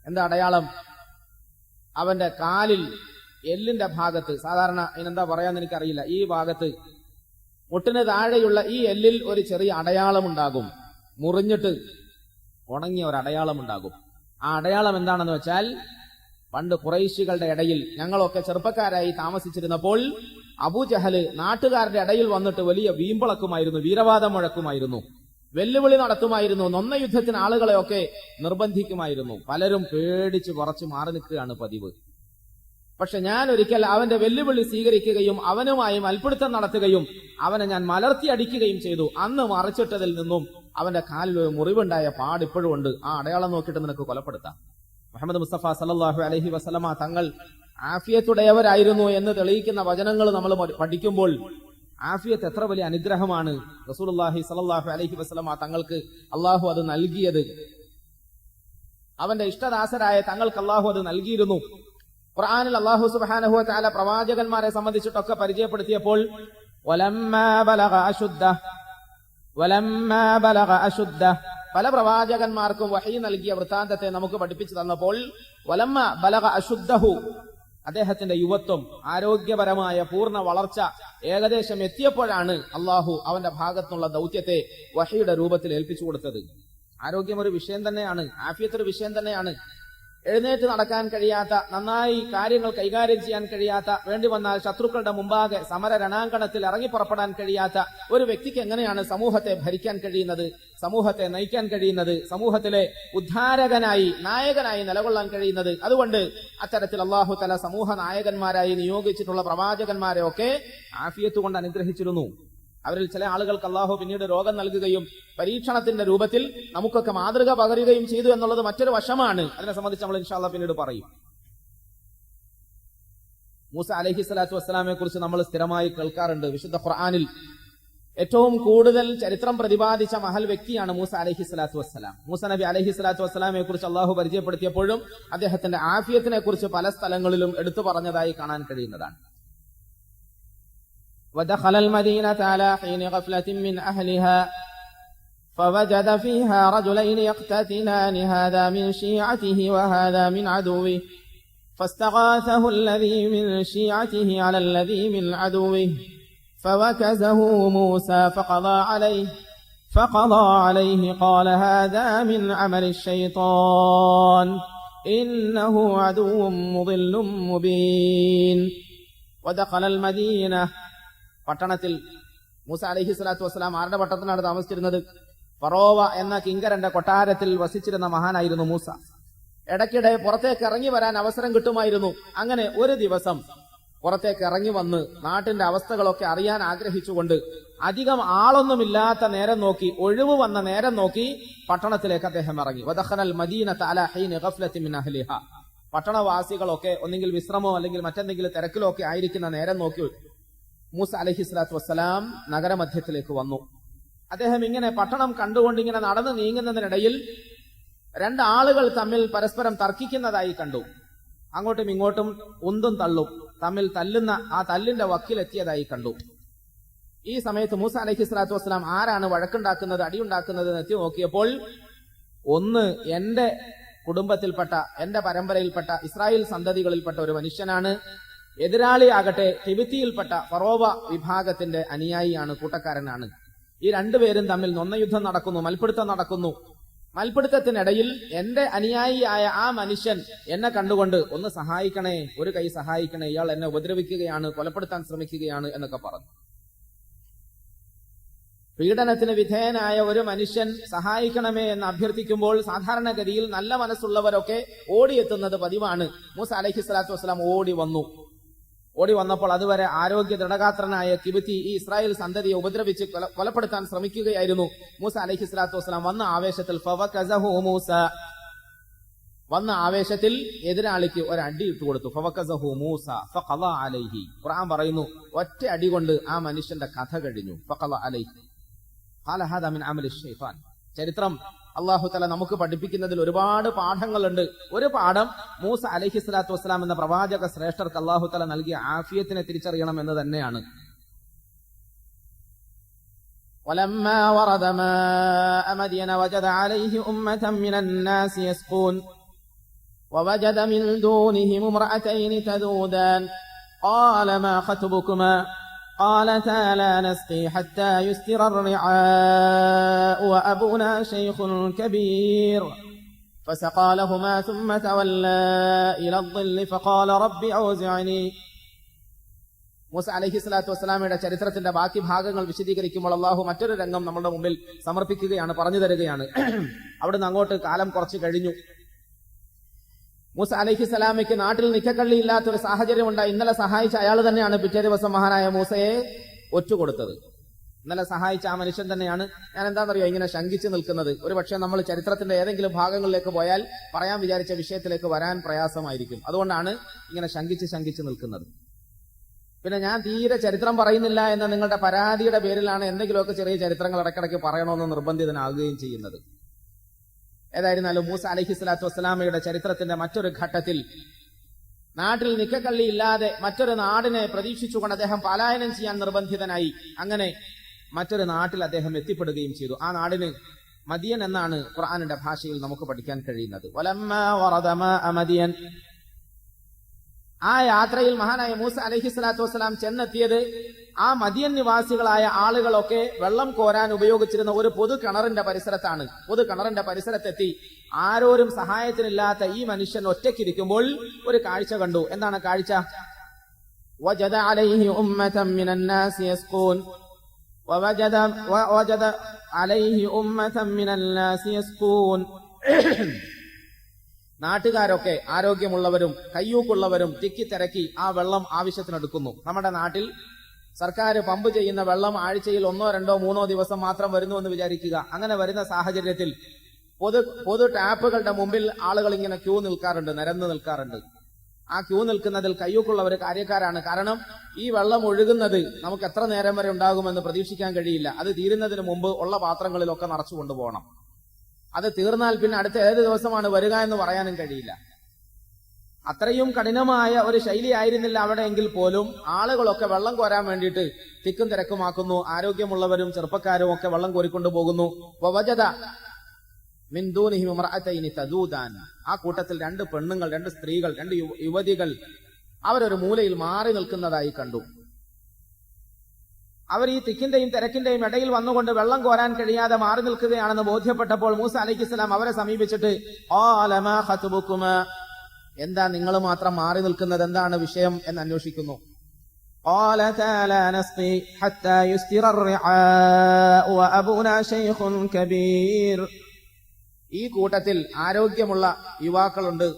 എന്താ അടയാളം? അവന്റെ കാലിൽ എല്ലിന്റെ ഭാഗത്ത്, സാധാരണ അതിനെന്താ പറയാന്ന് എനിക്കറിയില്ല, ഈ ഭാഗത്ത് മുട്ടിന് താഴെയുള്ള ഈ എല്ലിൽ ഒരു ചെറിയ അടയാളം ഉണ്ടാകും. മുറിഞ്ഞിട്ട് ഉണങ്ങിയ ഒരു അടയാളം ഉണ്ടാകും. ആ അടയാളം എന്താണെന്ന് വെച്ചാൽ, പണ്ട് ഖുറൈശികളുടെ ഇടയിൽ ഞങ്ങളൊക്കെ ചെറുപ്പക്കാരായി താമസിച്ചിരുന്നപ്പോൾ അബൂജഹല് നാട്ടുകാരുടെ ഇടയിൽ വന്നിട്ട് വലിയ വീമ്പിളക്കുമായിരുന്നു, വീരവാദം മുഴക്കുമായിരുന്നു, വെല്ലുവിളി നടത്തുമായിരുന്നു, നൊന്ന യുദ്ധത്തിന് ആളുകളെയൊക്കെ നിർബന്ധിക്കുമായിരുന്നു. പലരും പേടിച്ച് കുറച്ച് മാറി നിൽക്കുകയാണ് പതിവ്. പക്ഷെ ഞാൻ ഒരിക്കൽ അവന്റെ വെല്ലുവിളി സ്വീകരിക്കുകയും അവനുമായി മൽപ്പിടുത്തം നടത്തുകയും അവനെ ഞാൻ മലർത്തി അടിക്കുകയും ചെയ്തു. അന്ന് മറിച്ചിട്ടതിൽ നിന്നും അവന്റെ കാലിൽ ഒരു മുറിവുണ്ടായ പാടിപ്പോഴും ഉണ്ട്. ആ അടയാളം നോക്കിയിട്ട് നിനക്ക് കൊലപ്പെടുത്താം. മുഹമ്മദ് മുസ്തഫ സല്ലല്ലാഹു അലൈഹി വസല്ലമ തങ്ങൾ ആഫിയത്തുടയവരായിരുന്നു എന്ന് തെളിയിക്കുന്ന വചനങ്ങൾ നമ്മൾ പഠിക്കുമ്പോൾ ആഫിയത്ത് എത്ര വലിയ അനുഗ്രഹമാണ് റസൂലുള്ളാഹി സല്ലല്ലാഹു അലൈഹി വസല്ലമ തങ്ങൾക്ക് അള്ളാഹു അത് നൽകിയത്. അവന്റെ ഇഷ്ടദാസരായ തങ്ങൾക്ക് അള്ളാഹു അത് നൽകിയിരുന്നു. ഖുർആനിൽ അല്ലാഹു സുബ്ഹാനഹു വ തആല പ്രവാചകന്മാരെ സംബന്ധിച്ചിട്ടൊക്കെ പരിചയപ്പെടുത്തിയപ്പോൾ വലമ്മാ ബലഗ അശുദ്ധ പല പ്രവാചകന്മാർക്കും വഹീ നൽകിയ വൃത്താന്തത്തെ നമുക്ക് പഠിപ്പിച്ചു തന്നപ്പോൾ വലമ്മ ബലഗ അശുദ്ധഹു, അദ്ദേഹത്തിന്റെ യുവത്വം, ആരോഗ്യപരമായ പൂർണ്ണ വളർച്ച ഏകദേശം എത്തിയപ്പോഴാണ് അള്ളാഹു അവന്റെ ഭാഗത്തുനിന്നുള്ള ദൗത്യത്തെ വഹയുടെ രൂപത്തിൽ ഏൽപ്പിച്ചു കൊടുത്തത്. ആരോഗ്യം ഒരു വിഷയം തന്നെയാണ്, ആഫിയത്ത് ഒരു വിഷയം തന്നെയാണ്. എഴുന്നേറ്റ് നടക്കാൻ കഴിയാത്ത, നന്നായി കാര്യങ്ങൾ കൈകാര്യം ചെയ്യാൻ കഴിയാത്ത, വേണ്ടി വന്നാൽ ശത്രുക്കളുടെ മുമ്പാകെ സമര രണാങ്കണത്തിൽ ഇറങ്ങി പുറപ്പെടാൻ കഴിയാത്ത ഒരു വ്യക്തിക്ക് എങ്ങനെയാണ് സമൂഹത്തെ ഭരിക്കാൻ കഴിയുന്നത്, സമൂഹത്തെ നയിക്കാൻ കഴിയുന്നത്, സമൂഹത്തിലെ ഉദ്ധാരകനായി, നായകനായി നിലകൊള്ളാൻ കഴിയുന്നത്? അതുകൊണ്ട് അത്തരത്തിൽ അള്ളാഹു തആല സമൂഹ നായകന്മാരായി നിയോഗിച്ചിട്ടുള്ള പ്രവാചകന്മാരെ ഒക്കെ ആഫിയത്ത് കൊണ്ട് അനുഗ്രഹിച്ചിരുന്നു. അവരിൽ ചില ആളുകൾക്ക് അള്ളാഹു പിന്നീട് രോഗം നൽകുകയും പരീക്ഷണത്തിന്റെ രൂപത്തിൽ നമുക്കൊക്കെ മാതൃക പകരുകയും ചെയ്തു എന്നുള്ളത് മറ്റൊരു വശമാണ്. അതിനെ സംബന്ധിച്ച് നമ്മൾ ഇൻഷാ അല്ലാഹ് പിന്നീട് പറയും. മൂസ അലൈഹിസ്സലാത്തു വസ്സലാമെ കുറിച്ച് നമ്മൾ സ്ഥിരമായി കേൾക്കാറുണ്ട്. വിശുദ്ധ ഖുർആനിൽ ഏറ്റവും കൂടുതൽ ചരിത്രം പ്രതിപാദിച്ച മഹൽ വ്യക്തിയാണ് മൂസ അലൈഹിസ്സലാത്തു വസ്സലാം. മൂസ നബി അലൈഹിസ്സലാത്തു വസ്സലാമെ കുറിച്ച് അള്ളാഹു പരിചയപ്പെടുത്തിയപ്പോഴും അദ്ദേഹത്തിന്റെ ആഫിയത്തിനെ കുറിച്ച് പല സ്ഥലങ്ങളിലും എടുത്തു പറഞ്ഞതായി കാണാൻ കഴിയുന്നതാണ്. ودخل المدينة على حين غفلة من أهلها فوجد فيها رجلين يقتتلان هذا من شيعته وهذا من عدوه فاستغاثه الذي من شيعته على الذي من عدوه فوكزه موسى فقضى عليه قال هذا من عمل الشيطان إنه عدو مضل مبين ودخل المدينة പട്ടണത്തിൽ മൂസ അലൈഹിസ്സലാത്തു വസ്സലാം ആരുടെ പട്ടണത്തിലാണ് താമസിച്ചിരുന്നത്? ഫറോവ എന്ന കിങ്കരന്റെ കൊട്ടാരത്തിൽ വസിച്ചിരുന്ന മഹാനായിരുന്നു മൂസ. ഇടയ്ക്കിടെ പുറത്തേക്ക് ഇറങ്ങി വരാൻ അവസരം കിട്ടുമായിരുന്നു. അങ്ങനെ ഒരു ദിവസം പുറത്തേക്ക് ഇറങ്ങി വന്ന് നാട്ടിന്റെ അവസ്ഥകളൊക്കെ അറിയാൻ ആഗ്രഹിച്ചുകൊണ്ട് അധികം ആളൊന്നുമില്ലാത്ത നേരം നോക്കി, ഒഴിവ് വന്ന നേരം നോക്കി പട്ടണത്തിലേക്ക് അദ്ദേഹം ഇറങ്ങി. വദഖലൽ മദീനത അലാ ഹീനി ഗഫ്ലത്തിൻ മിൻ അഹ്ലിഹാ. പട്ടണവാസികളൊക്കെ ഒന്നെങ്കിൽ വിശ്രമോ അല്ലെങ്കിൽ മറ്റെന്തെങ്കിലും തിരക്കിലോ ഒക്കെ ആയിരിക്കുന്ന നേരം നോക്കി മൂസ അലൈഹിസ്സലാത്തു വസ്സലാം നഗരമധ്യത്തിലേക്ക് വന്നു. അദ്ദേഹം ഇങ്ങനെ പട്ടണം കണ്ടുകൊണ്ട് ഇങ്ങനെ നടന്നു നീങ്ങുന്നതിനിടയിൽ രണ്ടാളുകൾ തമ്മിൽ പരസ്പരം തർക്കിക്കുന്നതായി കണ്ടു. അങ്ങോട്ടും ഇങ്ങോട്ടും ഉന്തും തള്ളും തമ്മിൽ തല്ലുന്ന ആ തല്ലിന്റെ വക്കിലെത്തിയതായി കണ്ടു. ഈ സമയത്ത് മൂസ അലൈഹിസ്സലാത്തു വസ്സലാം ആരാണ് വഴക്കുണ്ടാക്കുന്നത്, അടിയുണ്ടാക്കുന്നത് എന്ന് എത്തി നോക്കിയപ്പോൾ ഒന്ന് എന്റെ കുടുംബത്തിൽപ്പെട്ട, എന്റെ പരമ്പരയിൽപ്പെട്ട, ഇസ്രായേൽ സന്തതികളിൽപ്പെട്ട ഒരു മനുഷ്യനാണ്. എതിരാളിയാകട്ടെ ഹിബിത്തിയിൽപ്പെട്ട ഫറോവ വിഭാഗത്തിന്റെ അനുയായിയാണ്, കൂട്ടക്കാരനാണ്. ഈ രണ്ടുപേരും തമ്മിൽ നൊന്നയുദ്ധം നടക്കുന്നു, മൽപിടുത്തം നടക്കുന്നു. മൽപിടുത്തത്തിനിടയിൽ എന്റെ അനുയായിയായ ആ മനുഷ്യൻ എന്നെ കണ്ടുകൊണ്ട് ഒന്ന് സഹായിക്കണേ, ഒരു കൈ സഹായിക്കണേ, ഇയാൾ എന്നെ ഉപദ്രവിക്കുകയാണ്, കൊലപ്പെടുത്താൻ ശ്രമിക്കുകയാണ് എന്നൊക്കെ പറഞ്ഞു. പീഡനത്തിന് വിധേയനായ ഒരു മനുഷ്യൻ സഹായിക്കണമേ എന്ന് അഭ്യർത്ഥിക്കുമ്പോൾ സാധാരണഗതിയിൽ നല്ല മനസ്സുള്ളവരൊക്കെ ഓടിയെത്തുന്നത് പതിവാണ്. മൂസ അലൈഹിസ്സലാത്തു വസ്സലാം ഓടി വന്നപ്പോൾ അതുവരെ ആരോഗ്യ ദൃഢഗാത്രനായ കിബിത്തി ഈ ഇസ്രായേൽ സന്തതിയെ ഉപദ്രവിച്ച് കൊലപ്പെടുത്താൻ ശ്രമിക്കുകയായിരുന്നു. മൂസ അലൈഹിസ്സലാത്തു വസ്സലാം വന്ന ആവേശത്തിൽ ഫവകസഹു മൂസ, വന്ന ആവേശത്തിൽ എതിരാളിക്ക് ഒരടി ഇട്ട് കൊടുത്തു. ഫവകസഹു മൂസ ഫഖള അലൈഹി. ഖുർആൻ പറയുന്നു ഒറ്റ അടി കൊണ്ട് ആ മനുഷ്യന്റെ കഥ കഴിഞ്ഞു. ഫഖള അലൈഹി ഖാല ഹാദാ മിൻ അമലി ശൈത്താൻ. ചരിത്രം അല്ലാഹു തആല നമുക്ക് പഠിപ്പിക്കുന്നതിൽ ഒരുപാട് പാഠങ്ങളുണ്ട്. ഒരു പാഠം മൂസ അലൈഹിസ്സലാത്തു വസ്സലാം എന്ന പ്രവാചക ശ്രേഷ്ഠർക്ക് അല്ലാഹു തആല നൽകിയ ആഫിയത്തിനെ തിരിച്ചറിയണം എന്ന് തന്നെയാണ്. വലമ്മാ വറദ മാഅ മദിയന വജദ അലൈഹി ഉമ്മതൻ മിനൻ നാസി യസ്ഖൂൻ വവജദ മിൻ ദൂനിഹിം ഇംറഅതൈൻ തദൂദാൻ ഖാല മാ ഖത്ബുകുമാ قالتا لا نسقي حتى يسكر الرعاء وأبونا شيخ كبير فسقى لهما ثم تولى إلى الظل فقال رب أوزعني. മൂസ അലൈഹിസ്സലാത്തു വസ്സലാമയുടെ ചരിത്രത്തിന്റെ ബാക്കി ഭാഗങ്ങൾ വിശദീകരിക്കുമ്പോൾ അള്ളാഹു മറ്റൊരു രംഗം നമ്മുടെ മുമ്പിൽ സമർപ്പിക്കുകയാണ്, പറഞ്ഞു തരികയാണ്. അവിടുന്ന് അങ്ങോട്ട് കാലം കുറച്ച് കഴിഞ്ഞു. മൂസ അലൈഹിസ്സലാമയ്ക്ക് നാട്ടിൽ നിക്കക്കള്ളിയില്ലാത്തൊരു സാഹചര്യം ഉണ്ടായി. ഇന്നലെ സഹായിച്ച അയാൾ തന്നെയാണ് പിറ്റേ ദിവസം മഹാനായ മൂസയെ ഒറ്റുകൊടുത്തത്. ഇന്നലെ സഹായിച്ച ആ മനുഷ്യൻ തന്നെയാണ്. ഞാൻ എന്താണെന്നറിയോ ഇങ്ങനെ ശങ്കിച്ചു നിൽക്കുന്നത്? ഒരു പക്ഷേ നമ്മൾ ചരിത്രത്തിന്റെ ഏതെങ്കിലും ഭാഗങ്ങളിലേക്ക് പോയാൽ പറയാൻ വിചാരിച്ച വിഷയത്തിലേക്ക് വരാൻ പ്രയാസമായിരിക്കും. അതുകൊണ്ടാണ് ഇങ്ങനെ ശങ്കിച്ച് നിൽക്കുന്നത്. പിന്നെ ഞാൻ തീരെ ചരിത്രം പറയുന്നില്ല എന്ന നിങ്ങളുടെ പരാതിയുടെ പേരിലാണ് എന്തെങ്കിലുമൊക്കെ ചെറിയ ചരിത്രങ്ങൾ ഇടയ്ക്കിടയ്ക്ക് പറയണമെന്ന് നിർബന്ധിതനാകുകയും ചെയ്യുന്നത്. ഏതായിരുന്നാലും മൂസ അലൈഹിസ്സലാത്തു വസ്സലാമയുടെ ചരിത്രത്തിന്റെ മറ്റൊരു ഘട്ടത്തിൽ നാട്ടിൽ നിക്കക്കള്ളിയില്ലാതെ മറ്റൊരു നാടിനെ പ്രതീക്ഷിച്ചുകൊണ്ട് അദ്ദേഹം പലായനം ചെയ്യാൻ നിർബന്ധിതനായി. അങ്ങനെ മറ്റൊരു നാട്ടിൽ അദ്ദേഹം എത്തിപ്പെടുകയും ചെയ്തു. ആ നാടിന് മദിയൻ എന്നാണ് ഖുർആനിന്റെ ഭാഷയിൽ നമുക്ക് പഠിക്കാൻ കഴിയുന്നത്. വലമ്മാ വറദ മാഅ മദിയൻ. ആ യാത്രയിൽ മഹാനായ മൂസ അലൈഹിസ്സലാത്തു വസ്സലാം ചെന്നെത്തിയത് ആ മദിയൻ നിവാസികളായ ആളുകളൊക്കെ വെള്ളം കോരാൻ ഉപയോഗിച്ചിരുന്ന ഒരു പൊതു കിണറിന്റെ പരിസരത്താണ്. പൊതു കിണറിന്റെ പരിസരത്തെത്തി ആരോരും സഹായത്തിനില്ലാത്ത ഈ മനുഷ്യൻ ഒറ്റയ്ക്കിരിക്കുമ്പോൾ ഒരു കാഴ്ച കണ്ടു. എന്താണ് കാഴ്ച? വജദ അലൈഹി ഉമ്മതൻ മിനൻ നാസി യസ്ഖൂൻ വജദ അലൈഹി ഉമ്മതൻ മിനൻ നാസി യസ്ഖൂൻ. നാട്ടുകാരൊക്കെ ആരോഗ്യമുള്ളവരും കയ്യൂക്കുള്ളവരും തിക്കിത്തിരക്കി ആ വെള്ളം ആവശ്യത്തിനെടുക്കുന്നു. നമ്മുടെ നാട്ടിൽ സർക്കാർ പമ്പ് ചെയ്യുന്ന വെള്ളം ആഴ്ചയിൽ 1, 2, 3 ദിവസം മാത്രം വരുന്നു എന്ന് വിചാരിക്കുക. അങ്ങനെ വരുന്ന സാഹചര്യത്തിൽ പൊതു ടാപ്പുകളുടെ മുമ്പിൽ ആളുകൾ ഇങ്ങനെ ക്യൂ നിൽക്കാറുണ്ട്, നിരന്നു നിൽക്കാറുണ്ട്. ആ ക്യൂ നിൽക്കുന്നതിൽ കയ്യൂക്കുള്ളവർ കാര്യക്കാരാണ്. കാരണം ഈ വെള്ളം ഒഴുകുന്നത് നമുക്ക് എത്ര നേരം വരെ ഉണ്ടാകുമെന്ന് പ്രതീക്ഷിക്കാൻ കഴിയില്ല. അത് തീരുന്നതിന് മുമ്പ് ഉള്ള പാത്രങ്ങളിലൊക്കെ നിറച്ചു കൊണ്ടുപോകണം. അത് തീർന്നാൽ പിന്നെ അടുത്ത ഏത് ദിവസമാണ് വരിക എന്ന് പറയാനും കഴിയില്ല. അത്രയും കഠിനമായ ഒരു ശൈലി ആയിരുന്നില്ല അവിടെ എങ്കിൽ പോലും ആളുകളൊക്കെ വെള്ളം കോരാൻ വേണ്ടിയിട്ട് തിക്കും തിരക്കുമാക്കുന്നു. ആരോഗ്യമുള്ളവരും ചെറുപ്പക്കാരും ഒക്കെ വെള്ളം കോരിക്കൊണ്ടു പോകുന്നു. മിൻ ദൂനിഹിം ഇംറഅതൈനി തദൂദാൻ. ആ കൂട്ടത്തിൽ 2 പെണ്ണുങ്ങൾ, 2 സ്ത്രീകൾ, 2 യുവതികൾ അവരൊരു മൂലയിൽ മാറി നിൽക്കുന്നതായി കണ്ടു. അവർ ഈ തിക്കിന്റെയും തിരക്കിന്റെയും ഇടയിൽ വന്നുകൊണ്ട് വെള്ളം കോരാൻ കഴിയാതെ മാറി നിൽക്കുകയാണെന്ന് ബോധ്യപ്പെട്ടപ്പോൾ മൂസ അലൈഹിസ്സലാം അവരെ സമീപിച്ചിട്ട് ഖാല മാ ഖത്ബുകുമാ, എന്താ നിങ്ങൾ മാത്രം മാറി നിൽക്കുന്നത്, എന്താണ് വിഷയം എന്ന് അന്വേഷിക്കുന്നു. ഖാലതാ ലാ നസ്ഖി ഹത്താ യുസ്തിറ الرعاء وأبونا شيخ كبير. ഈ കൂട്ടത്തിൽ ആരോഗ്യമുള്ള യുവാക്കളുണ്ട്,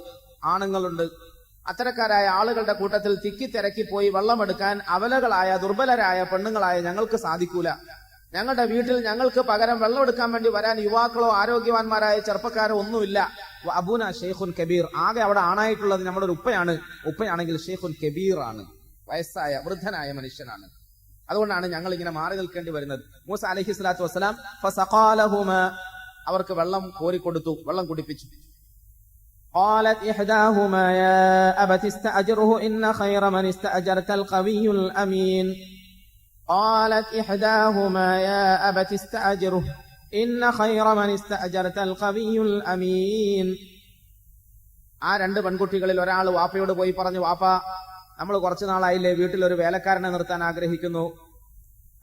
ആണുങ്ങളുണ്ട്. അത്തരക്കാരായ ആളുകളുടെ കൂട്ടത്തിൽ തിക്കിത്തിരക്കി പോയി വെള്ളമെടുക്കാൻ അബലകളായ ദുർബലരായ പെണ്ണുങ്ങളായ ഞങ്ങൾക്ക് സാധിക്കൂല. ഞങ്ങളുടെ വീട്ടിൽ ഞങ്ങൾക്ക് പകരം വെള്ളം എടുക്കാൻ വേണ്ടി വരാൻ യുവാക്കളോ ആരോഗ്യവാന്മാരായ ചെറുപ്പക്കാരോ ഒന്നുമില്ല. അബൂന ഷെയ്ഖുൻ കബീർ. ആകെ അവിടെ ആണായിട്ടുള്ളത് നമ്മുടെ ഒരു ഉപ്പയാണ്. ഉപ്പയാണെങ്കിൽ ഷെയ്ഖുൻ കബീർ ആണ്, വയസ്സായ വൃദ്ധനായ മനുഷ്യനാണ്. അതുകൊണ്ടാണ് ഞങ്ങൾ ഇങ്ങനെ മാറി നിൽക്കേണ്ടി വരുന്നത്. മൂസ അലൈഹിസ്സലാത്തു വസ്സലാം ഫസഖാലഹുമാ, അവർക്ക് വെള്ളം കോരിക്കൊടുത്തു, വെള്ളം കുടിപ്പിച്ചു. قالت إحداهما يا أبت استأجره إن خير من استأجرت القوي الأمين. قالت إحداهما يا أبت استأجره إن خير من استأجرت القوي الأمين. ആ 2 പെൺകുട്ടികളിൽ ഒരാൾ വാപ്പയോട് പോയി പറഞ്ഞു, വാപ്പ, നമ്മൾ കുറച്ചു നാളായില്ലേ വീട്ടിലൊരു വേലക്കാരനെ നിർത്താൻ ആഗ്രഹിക്കുന്നു.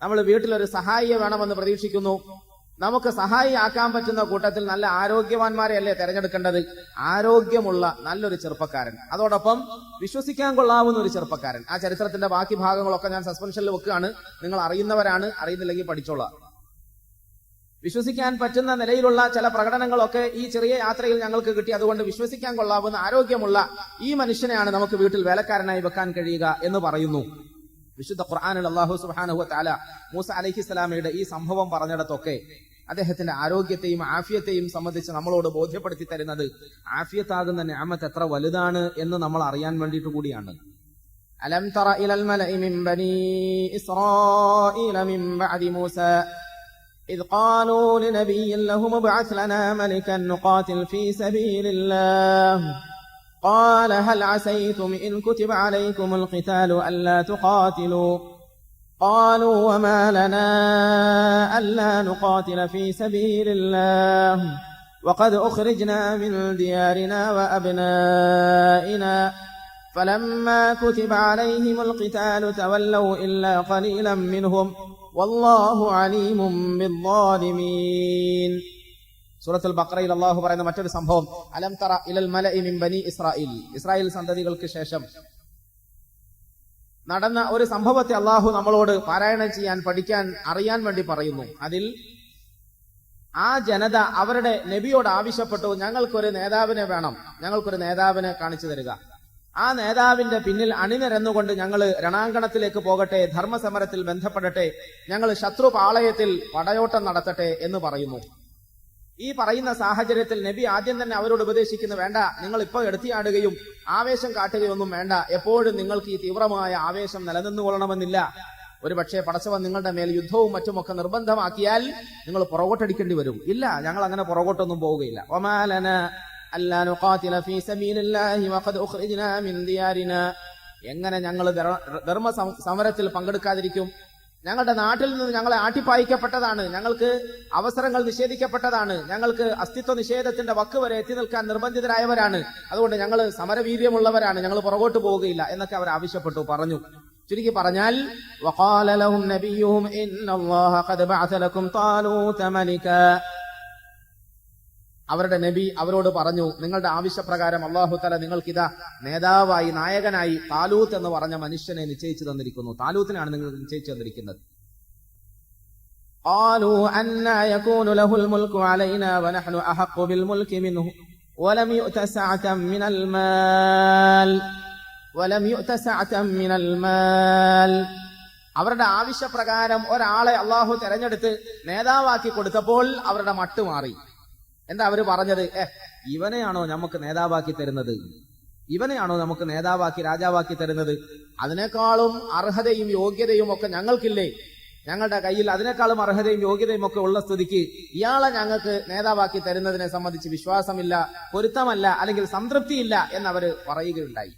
നമ്മൾ വീട്ടിലൊരു സഹായിയെ വേണമെന്ന് പ്രതീക്ഷിക്കുന്നു. നമുക്ക് സഹായി ആക്കാൻ പറ്റുന്ന കൂട്ടത്തിൽ നല്ല ആരോഗ്യവാന്മാരെ അല്ലേ തെരഞ്ഞെടുക്കേണ്ടത്? ആരോഗ്യമുള്ള നല്ലൊരു ചെറുപ്പക്കാരൻ, അതോടൊപ്പം വിശ്വസിക്കാൻ കൊള്ളാവുന്ന ഒരു ചെറുപ്പക്കാരൻ. ആ ചരിത്രത്തിന്റെ ബാക്കി ഭാഗങ്ങളൊക്കെ ഞാൻ സസ്പെൻഷനിൽ വെക്കുകയാണ്. നിങ്ങൾ അറിയുന്നവരാണ്, അറിയുന്നില്ലെങ്കിൽ പഠിച്ചോളാം. വിശ്വസിക്കാൻ പറ്റുന്ന നിലയിലുള്ള ചില പ്രകടനങ്ങളൊക്കെ ഈ ചെറിയ യാത്രയിൽ ഞങ്ങൾക്ക് കിട്ടി. അതുകൊണ്ട് വിശ്വസിക്കാൻ കൊള്ളാവുന്ന ആരോഗ്യമുള്ള ഈ മനുഷ്യനെയാണ് നമുക്ക് വീട്ടിൽ വേലക്കാരനായി വെക്കാൻ കഴിയുക എന്ന് പറയുന്നു. വിശുദ്ധ ഖുർആനിൽ അല്ലാഹു സുബ്ഹാനഹു വ തആല മൂസ അലൈഹിസ്സലാമയുടെ ഈ സംഭവം പറഞ്ഞിടത്തൊക്കെ അദ്ദേഹത്തിന്റെ ആരോഗ്യത്തെയും ആഫിയത്തെയും സംബന്ധിച്ച് നമ്മളോട് ബോധ്യപ്പെടുത്തി തരുന്നത് ആഫിയത്താകുന്ന നിഅമത്ത് എത്ര വലുതാണ് എന്ന് നമ്മൾ അറിയാൻ വേണ്ടിയിട്ട് കൂടിയാണ്. അലം തറ ഇലൽ മലഇ മിൻ ബനി ഇസ്രായീല മിൻ ബഅദി മൂസ ഇദ് ഖാലൂ ലിനബിയ്യിൻ ലഹും ഇബ്അത്ത് ലനാ മലികൻ നുഖാതിൽ ഫീ സബീലില്ലാഹ് قال هل عسيتم إن كتب عليكم القتال ألا تقاتلوا قالوا وما لنا ألا نقاتل في سبيل الله وقد أخرجنا من ديارنا وأبنائنا فلما كتب عليهم القتال تولوا إلا قليلا منهم والله عليم بالظالمين. സൂറത്തുൽ ബഖറയിൽ അല്ലാഹു പറയുന്ന മറ്റൊരു സംഭവം, അലം തറ ഇലൽ മലഇ മിൻ ബനി ഇസ്രായീൽ, ഇസ്രായേൽ സന്തതികൾക്ക് ശേഷം നടന്ന ഒരു സംഭവത്തെ അല്ലാഹു നമ്മളോട് പാരായണം ചെയ്യാൻ, പഠിക്കാൻ, അറിയാൻ വേണ്ടി പറയുന്നു. അതിൽ ആ ജനത അവരുടെ നബിയോട് ആവശ്യപ്പെട്ടു, ഞങ്ങൾക്കൊരു നേതാവിനെ വേണം, ഞങ്ങൾക്കൊരു നേതാവിനെ കാണിച്ചു തരിക. ആ നേതാവിന്റെ പിന്നിൽ അണിനിരന്നുകൊണ്ട് ഞങ്ങൾ രണാങ്കണത്തിലേക്ക് പോകട്ടെ, ധർമ്മസമരത്തിൽ ബന്ധപ്പെടട്ടെ, ഞങ്ങൾ ശത്രു പാളയത്തിൽ പടയോട്ടം നടത്തട്ടെ എന്ന് പറയുന്നു. ഈ പറയുന്ന സാഹചര്യത്തിൽ നബി ആദ്യം തന്നെ അവരോട് ഉപദേശിക്കുന്നു, വേണ്ട, നിങ്ങൾ ഇപ്പോൾ എടുത്തിയാടുകയും ആവേശം കാട്ടുകയൊന്നും വേണ്ട. എപ്പോഴും നിങ്ങൾക്ക് ഈ തീവ്രമായ ആവേശം നിലനിന്നുകൊള്ളണമെന്നില്ല. ഒരു പക്ഷേ പടച്ചവൻ നിങ്ങളുടെ മേൽ യുദ്ധവും മറ്റുമൊക്കെ നിർബന്ധമാക്കിയാൽ നിങ്ങൾ പുറകോട്ടടിക്കേണ്ടി വരും. ഇല്ല, ഞങ്ങൾ അങ്ങനെ പുറകോട്ടൊന്നും പോവുകയില്ല. വമാലന അല്ലാ നുഖാതില ഫീ സബീലില്ലാഹി വഖദ് ഉഖ്രിജ്നാ മിൻ ദിയാരിനാ. എങ്ങനെ ഞങ്ങൾ ധർമ്മ സമരത്തിൽ പങ്കെടുക്കാതിരിക്കും? ഞങ്ങളുടെ നാട്ടിൽ നിന്ന് ഞങ്ങളെ ആട്ടിപ്പായിക്കപ്പെട്ടതാണ്, ഞങ്ങൾക്ക് അവസരങ്ങൾ നിഷേധിക്കപ്പെട്ടതാണ്, ഞങ്ങൾക്ക് അസ്തിത്വ നിഷേധത്തിന്റെ വക്ക് വരെ എത്തി നിൽക്കാൻ നിർബന്ധിതരായവരാണ്, അതുകൊണ്ട് ഞങ്ങൾ സമരവീര്യമുള്ളവരാണ്, ഞങ്ങൾ പുറകോട്ട് പോവുകയില്ല എന്നൊക്കെ അവർ ആവശ്യപ്പെട്ടു പറഞ്ഞു. ചുരുക്കി പറഞ്ഞാൽ വഖാല ലഹും നബിയ്യുഹും ഇന്നല്ലാഹ ഖദ് ബഅസ ലക്കും താലൂത മലികാ, അവരുടെ നബി അവരോട് പറഞ്ഞു, നിങ്ങളുടെ ആവശ്യപ്രകാരം അല്ലാഹു തആല നിങ്ങൾക്കിതാ നേതാവായി നായകനായി താലൂത്ത് എന്ന് പറഞ്ഞ മനുഷ്യനെ നിശ്ചയിച്ചു തന്നിരിക്കുന്നു. താലൂത്തിനാണ് നിങ്ങൾ നിശ്ചയിച്ചു തന്നിരിക്കുന്നത്. ഖാലൂ അന്നാ യകൂനു ലഹുൽ മുൽക്കു അലൈനാ വനഹ്നു അഹഖു ബിൽ മുൽക്കി മിൻഹു വലം യുഅത സഅതൻ മിനൽ മാൽ. അവരുടെ ആവശ്യപ്രകാരം ഒരാളെ അല്ലാഹു തെരഞ്ഞെടുത്ത് നേതാവാക്കി കൊടുത്തപ്പോൾ അവരുടെ മട്ട് മാറി. എന്താ അവര് പറഞ്ഞത്? ഇവനെയാണോ നമുക്ക് നേതാവാക്കി തരുന്നത്? ഇവനെയാണോ നമുക്ക് നേതാവാക്കി രാജാവാക്കി തരുന്നത്? അതിനേക്കാളും അർഹതയും യോഗ്യതയും ഒക്കെ ഞങ്ങൾക്കില്ലേ? ഞങ്ങളുടെ കയ്യിൽ അതിനേക്കാളും അർഹതയും യോഗ്യതയും ഒക്കെ ഉള്ള സ്ഥിതിക്ക് ഇയാളെ ഞങ്ങൾക്ക് നേതാവാക്കി തരുന്നതിനെ സംബന്ധിച്ച് വിശ്വാസമില്ല, പൊരുത്തമല്ല, അല്ലെങ്കിൽ സംതൃപ്തിയില്ല എന്നവര് പറയുകയുണ്ടായി.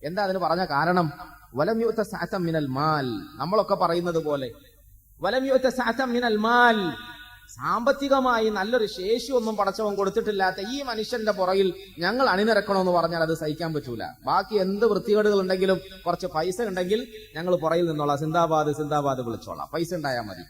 എന്താ അതിന് പറഞ്ഞ കാരണം? വലം യുഅത സഅതൻ മിനൽ മാൽ. നമ്മളൊക്കെ പറയുന്നത് പോലെ വലം യുഅത സഅതൻ മിനൽ മാൽ, സാമ്പത്തികമായി നല്ലൊരു ശേഷിയൊന്നും പടച്ചവൻ കൊടുത്തിട്ടില്ലാത്ത ഈ മനുഷ്യന്റെ പുറകിൽ ഞങ്ങൾ അണിനിരക്കണമെന്ന് പറഞ്ഞാൽ അത് സഹിക്കാൻ പറ്റൂല. ബാക്കി എന്ത് വൃത്തികേടുകൾ ഉണ്ടെങ്കിലും കുറച്ച് പൈസ ഉണ്ടെങ്കിൽ ഞങ്ങൾ പുറകിൽ നിന്നോളാം, സിന്ദാബാദ് സിന്ദാബാദ് വിളിച്ചോളാം, പൈസ ഉണ്ടായാൽ മതി.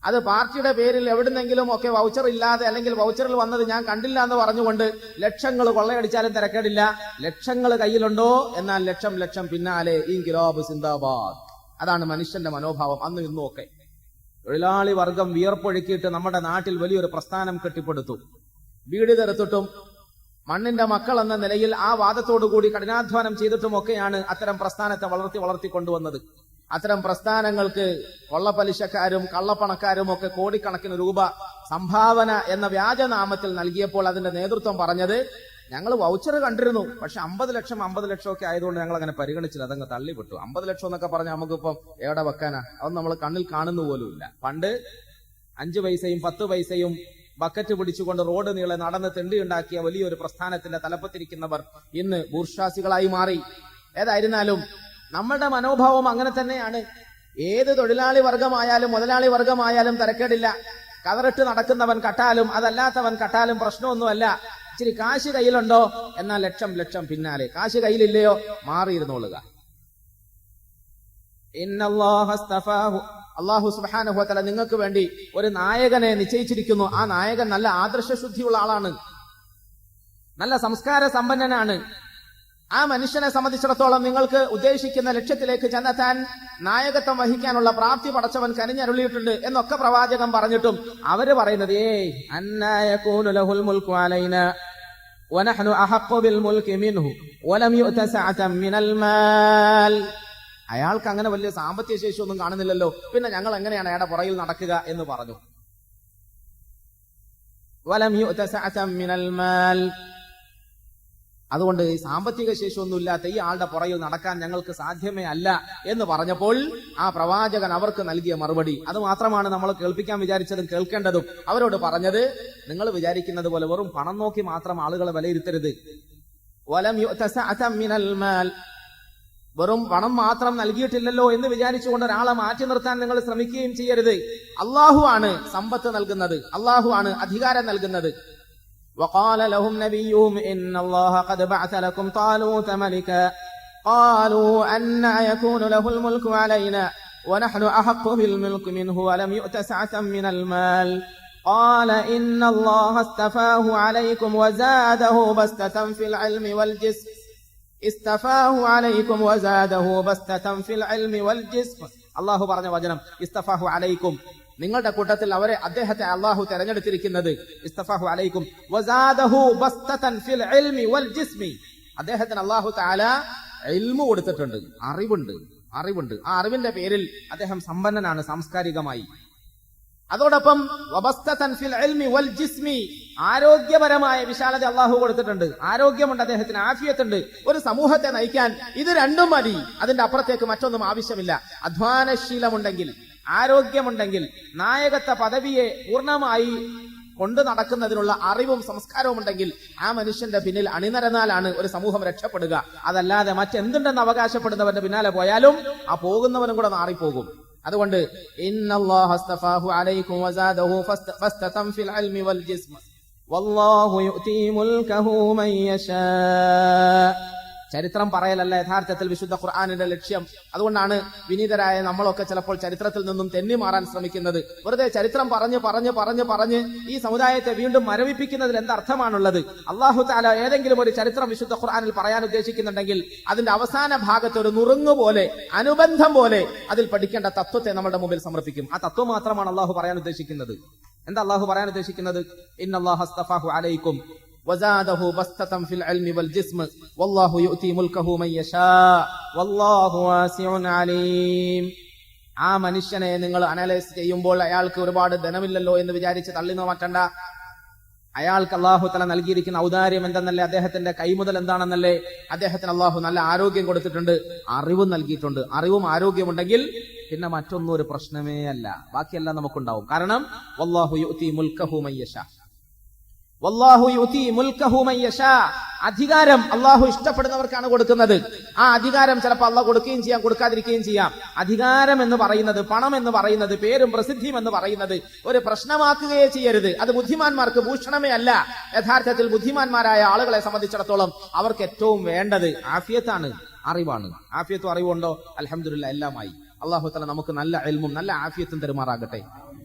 അത് പാർട്ടിയുടെ പേരിൽ എവിടുന്നെങ്കിലും ഒക്കെ വൗച്ചർ ഇല്ലാതെ അല്ലെങ്കിൽ വൗച്ചറിൽ വന്നത് ഞാൻ കണ്ടില്ല എന്ന് പറഞ്ഞുകൊണ്ട് ലക്ഷങ്ങൾ കൊള്ളയടിച്ചാലും തിരക്കേടില്ല. ലക്ഷങ്ങൾ കയ്യിലുണ്ടോ, എന്നാൽ ലക്ഷം ലക്ഷം പിന്നാലെ ഇൻകിലാബ് സിന്ദാബാദ്. അതാണ് മനുഷ്യന്റെ മനോഭാവം അന്നും ഇന്നും ഒക്കെ. തൊഴിലാളി വർഗം വിയർപ്പൊഴുക്കിയിട്ട് നമ്മുടെ നാട്ടിൽ വലിയൊരു പ്രസ്ഥാനം കെട്ടിപ്പടുത്തു. വീട് തെറുത്തിട്ടും മണ്ണിന്റെ മക്കൾ എന്ന നിലയിൽ ആ വാദത്തോടുകൂടി കഠിനാധ്വാനം ചെയ്തിട്ടുമൊക്കെയാണ് അത്തരം പ്രസ്ഥാനത്തെ വളർത്തിക്കൊണ്ടുവന്നത്. അത്തരം പ്രസ്ഥാനങ്ങൾക്ക് കൊള്ളപ്പലിശക്കാരും കള്ളപ്പണക്കാരും ഒക്കെ കോടിക്കണക്കിന് രൂപ സംഭാവന എന്ന വ്യാജനാമത്തിൽ നൽകിയപ്പോൾ അതിന്റെ നേതൃത്വം പറഞ്ഞത്, ഞങ്ങൾ വൗച്ചർ കണ്ടിരുന്നു, പക്ഷെ 50 ലക്ഷം ഒക്കെ ആയതുകൊണ്ട് ഞങ്ങൾ അങ്ങനെ പരിഗണിച്ചില്ല, അതങ്ങ് തള്ളിവിട്ടു. 50 ലക്ഷം എന്നൊക്കെ പറഞ്ഞാൽ നമുക്കിപ്പം എവിടെ വെക്കാനാ? അതൊന്നും നമ്മൾ കണ്ണിൽ കാണുന്ന പോലുമില്ല. പണ്ട് 5 പൈസയും 10 പൈസയും ബക്കറ്റ് പിടിച്ചുകൊണ്ട് റോഡ് നീളെ നടന്ന് തെണ്ടിയുണ്ടാക്കിയ വലിയൊരു പ്രസ്ഥാനത്തിന്റെ തലപ്പത്തിരിക്കുന്നവർ ഇന്ന് ബൂർഷ്വാസികളായി മാറി. ഏതായിരുന്നാലും നമ്മളുടെ മനോഭാവം അങ്ങനെ തന്നെയാണ്. ഏത് തൊഴിലാളി വർഗമായാലും മുതലാളി വർഗമായാലും തിരക്കേടില്ല. കതറിട്ട് നടക്കുന്നവൻ കട്ടാലും അതല്ലാത്തവൻ കട്ടാലും പ്രശ്നമൊന്നുമല്ല. ഇച്ചിരി കാശ് കയ്യിലുണ്ടോ, എന്നാൽ ലക്ഷം ലക്ഷം പിന്നാലെ. കാശ് കയ്യിലില്ലയോ, മാറിയിരുന്നോളുക. അല്ലാഹു സുബ്ഹാനഹു വ തആല നിങ്ങൾക്ക് വേണ്ടി ഒരു നായകനെ നിശ്ചയിച്ചിരിക്കുന്നു. ആ നായകൻ നല്ല ആദർശശുദ്ധിയുള്ള ആളാണ്, നല്ല സംസ്കാര സമ്പന്നനാണ്. ആ മനുഷ്യനെ സംബന്ധിച്ചിടത്തോളം നിങ്ങൾക്ക് ഉദ്ദേശിക്കുന്ന ലക്ഷ്യത്തിലേക്ക് ചെന്നെത്താൻ നായകത്വം വഹിക്കാനുള്ള പ്രാപ്തി പടച്ചവൻ കനിഞ്ഞരുളിയിട്ടുണ്ട് എന്നൊക്കെ പ്രവാചകൻ പറഞ്ഞിട്ടും അവര് പറയുന്നത്, അന്നാ യകൂനു ലഹുൽ മുൽക്കു അലൈനാ വനഹ്നു അഹഖു ബിൽ മുൽക്കി മിൻഹു വലം യുഅത സഅതൻ മിനൽ മാൽ. അയാൾക്ക് അങ്ങനെ വലിയ സാമ്പത്തിക ശേഷിയൊന്നും കാണുന്നില്ലല്ലോ, പിന്നെ ഞങ്ങൾ എങ്ങനെയാണ് അയാളുടെ പുറകിൽ നടക്കുക എന്ന് പറഞ്ഞു. വലം യുഅത സഅതൻ മിനൽ മാൽ. അതുകൊണ്ട് ഈ സാമ്പത്തിക ശേഷിയൊന്നുമില്ലാത്ത ഈ ആളുടെ പുറകിൽ നടക്കാൻ ഞങ്ങൾക്ക് സാധ്യമേ അല്ല എന്ന് പറഞ്ഞപ്പോൾ ആ പ്രവാചകൻ അവർക്ക് നൽകിയ മറുപടി അത് മാത്രമാണ് നമ്മൾ കേൾപ്പിക്കാൻ വിചാരിച്ചതും കേൾക്കേണ്ടതും. അവരോട് പറഞ്ഞത്, നിങ്ങൾ വിചാരിക്കുന്നത് പോലെ വെറും പണം നോക്കി മാത്രം ആളുകളെ വിലയിരുത്തരുത്. വലം യുഅത സഅതൻ മിനൽ മാൽ, വെറും പണം മാത്രം നൽകിയിട്ടില്ലല്ലോ എന്ന് വിചാരിച്ചുകൊണ്ട് ഒരാളെ മാറ്റി നിർത്താൻ നിങ്ങൾ ശ്രമിക്കുകയും ചെയ്യരുത്. അല്ലാഹു ആണ് സമ്പത്ത് നൽകുന്നത്, അല്ലാഹു ആണ് അധികാരം നൽകുന്നത്. وقال لهم نبيهم إن الله قد بعث لكم طالوت ملكا قالوا أنى يكون له الملك علينا ونحن أحق بالملك منه ولم يؤت سعة من المال قال إن الله استفاه عليكم وزاده بسطة في العلم والجسم استفاه عليكم وزاده بسطة في العلم والجسم. അല്ലാഹു പറഞ്ഞ വചനം ഇസ്തഫാഹു അലൈക്കും, നിങ്ങളുടെ കൂട്ടത്തിൽ അദ്ദേഹത്തെ അല്ലാഹു തെരഞ്ഞെടുത്തിരിക്കുന്നത്. ഇസ്തഫാഹു അലൈക്കും വസാദഹു ബസ്തതൻ ഫിൽ ഇൽമി വൽ ജിസ്മി. അദ്ദേഹത്തിന് അല്ലാഹു തആല ഇൽമു കൊടുത്തിട്ടുണ്ട്, അറിവുണ്ട്. ആ അറിവിന്റെ പേരിൽ അദ്ദേഹം സമ്പന്നനാണ് സാംസ്കാരികമായി. അതോടൊപ്പം വബസ്തതൻ ഫിൽ ഇൽമി വൽ ജിസ്മി, ആരോഗ്യപരമായ വിശാലത അല്ലാഹു കൊടുത്തിട്ടുണ്ട്. ആരോഗ്യമുണ്ട് അദ്ദേഹത്തിന്, ആഫിയത്തുണ്ട്. ഒരു സമൂഹത്തെ നയിക്കാൻ ഇത് രണ്ടും മതി, അതിന്റെ അപ്പുറത്തേക്ക് മറ്റൊന്നും ആവശ്യമില്ല. അധ്വാനശീലമുണ്ടെങ്കിൽ, ആരോഗ്യമുണ്ടെങ്കിൽ, നായകത്വ പദവിയെ പൂർണ്ണമായി കൊണ്ടു നടക്കുന്നതിനുള്ള അറിവും സംസ്കാരവും ഉണ്ടെങ്കിൽ ആ മനുഷ്യന്റെ പിന്നിൽ അണിനിരന്നാലാണ് ഒരു സമൂഹം രക്ഷപ്പെടുക. അതല്ലാതെ മറ്റെന്തുണ്ടെന്ന് അവകാശപ്പെടുന്നവന്റെ പിന്നാലെ പോയാലും ആ പോകുന്നവനും കൂടെ നാറിപ്പോകും. അതുകൊണ്ട് ഇന്നല്ലാഹ അസ്തഫാഹു അലൈക്കും വസാദഹു ഫസ്തതം ഫിൽ ഇൽമി വൽ ജിസ്മ വല്ലാഹു യുഅതി മുൽകഹു മൻ യശാ. ചരിത്രം പറയലല്ല യഥാർത്ഥത്തിൽ വിശുദ്ധ ഖുർആനിന്റെ ലക്ഷ്യം. അതുകൊണ്ടാണ് വിനീതരായ നമ്മളൊക്കെ ചിലപ്പോൾ ചരിത്രത്തിൽ നിന്നും തെന്നി മാറാൻ ശ്രമിക്കുന്നത്. വെറുതെ ചരിത്രം പറഞ്ഞ് ഈ സമുദായത്തെ വീണ്ടും മരവിപ്പിക്കുന്നതിൽ എന്തർത്ഥമാണുള്ളത്? അല്ലാഹു തആല ഏതെങ്കിലും ഒരു ചരിത്രം വിശുദ്ധ ഖുർആനിൽ പറയാൻ ഉദ്ദേശിക്കുന്നുണ്ടെങ്കിൽ അതിന്റെ അവസാന ഭാഗത്ത് ഒരു നുറുങ്ങ് പോലെ, അനുബന്ധം പോലെ അതിൽ പഠിക്കേണ്ട തത്വത്തെ നമ്മുടെ മുമ്പിൽ സമർപ്പിക്കും. ആ തത്വം മാത്രമാണ് അല്ലാഹു പറയാൻ ഉദ്ദേശിക്കുന്നത്. എന്താ അല്ലാഹു പറയാൻ ഉദ്ദേശിക്കുന്നത്? ഇന്നല്ലാഹ അസ്തഫാഹു അലൈക്കും വസാദഹു ബസ്തതം ഫിൽ ഇൽമി വൽ ജിസ്മ വല്ലാഹു യുഅതി മുൽകഹു മൻ യശാ വല്ലാഹു വാസിഉൻ അലീം. ആ മനുഷ്യനെ നിങ്ങൾ അനലൈസ് ചെയ്യുമ്പോൾ അയാൾക്ക് ഒരുപാട് ധനമില്ലല്ലോ എന്ന് വിചാരിച്ച് തള്ളിനോ മാറ്റണ്ട. അയാൾക്ക് അല്ലാഹു തആല നൽകിയിരിക്കുന്ന ഔദാര്യം എന്തെന്നല്ലേ, അദ്ദേഹത്തിന്റെ കൈമുതൽ എന്താണെന്നല്ലേ? അദ്ദേഹത്തിന് അല്ലാഹു നല്ല ആരോഗ്യം കൊടുത്തിട്ടുണ്ട്, അറിവും നൽകിയിട്ടുണ്ട്. അറിവും ആരോഗ്യമുണ്ടെങ്കിൽ പിന്നെ മറ്റൊന്നും ഒരു പ്രശ്നമേ അല്ല, ബാക്കിയെല്ലാം നമുക്കുണ്ടാവും. കാരണം വല്ലാഹു യുഅതി മുൽകഹു മൻ യശാ, വല്ലാഹു യുഅതി മുൽകഹു മൻ യശാ. അധികാരം അല്ലാഹു ഇഷ്ടപ്പെടുന്നവർക്കാണ് കൊടുക്കുന്നത്. ആ അധികാരം ചിലപ്പോൾ അല്ലാഹു കൊടുക്കുകയും ചെയ്യാം, കൊടുക്കാതിരിക്കുകയും ചെയ്യാം. അധികാരം എന്ന് പറയുന്നത്, പണം എന്ന് പറയുന്നത്, പേരും പ്രസിദ്ധിയും എന്ന് പറയുന്നത് ഒരു പ്രശ്നമാക്കുകയേ ചെയ്യരുത്. അത് ബുദ്ധിമാന്മാർക്ക് ഭൂഷണമേ അല്ല. യഥാർത്ഥത്തിൽ ബുദ്ധിമാന്മാരായ ആളുകളെ സംബന്ധിച്ചിടത്തോളം അവർക്ക് ഏറ്റവും വേണ്ടത് ആഫിയത്താണ്, അറിവാണ്. ആഫിയത്തും അറിവുണ്ടോ? അൽഹംദുലില്ലാഹ്, എല്ലാമായി. അല്ലാഹു തആല നമുക്ക് നല്ല ഇൽമും നല്ല ആഫിയത്തും തരുമാറാകട്ടെ.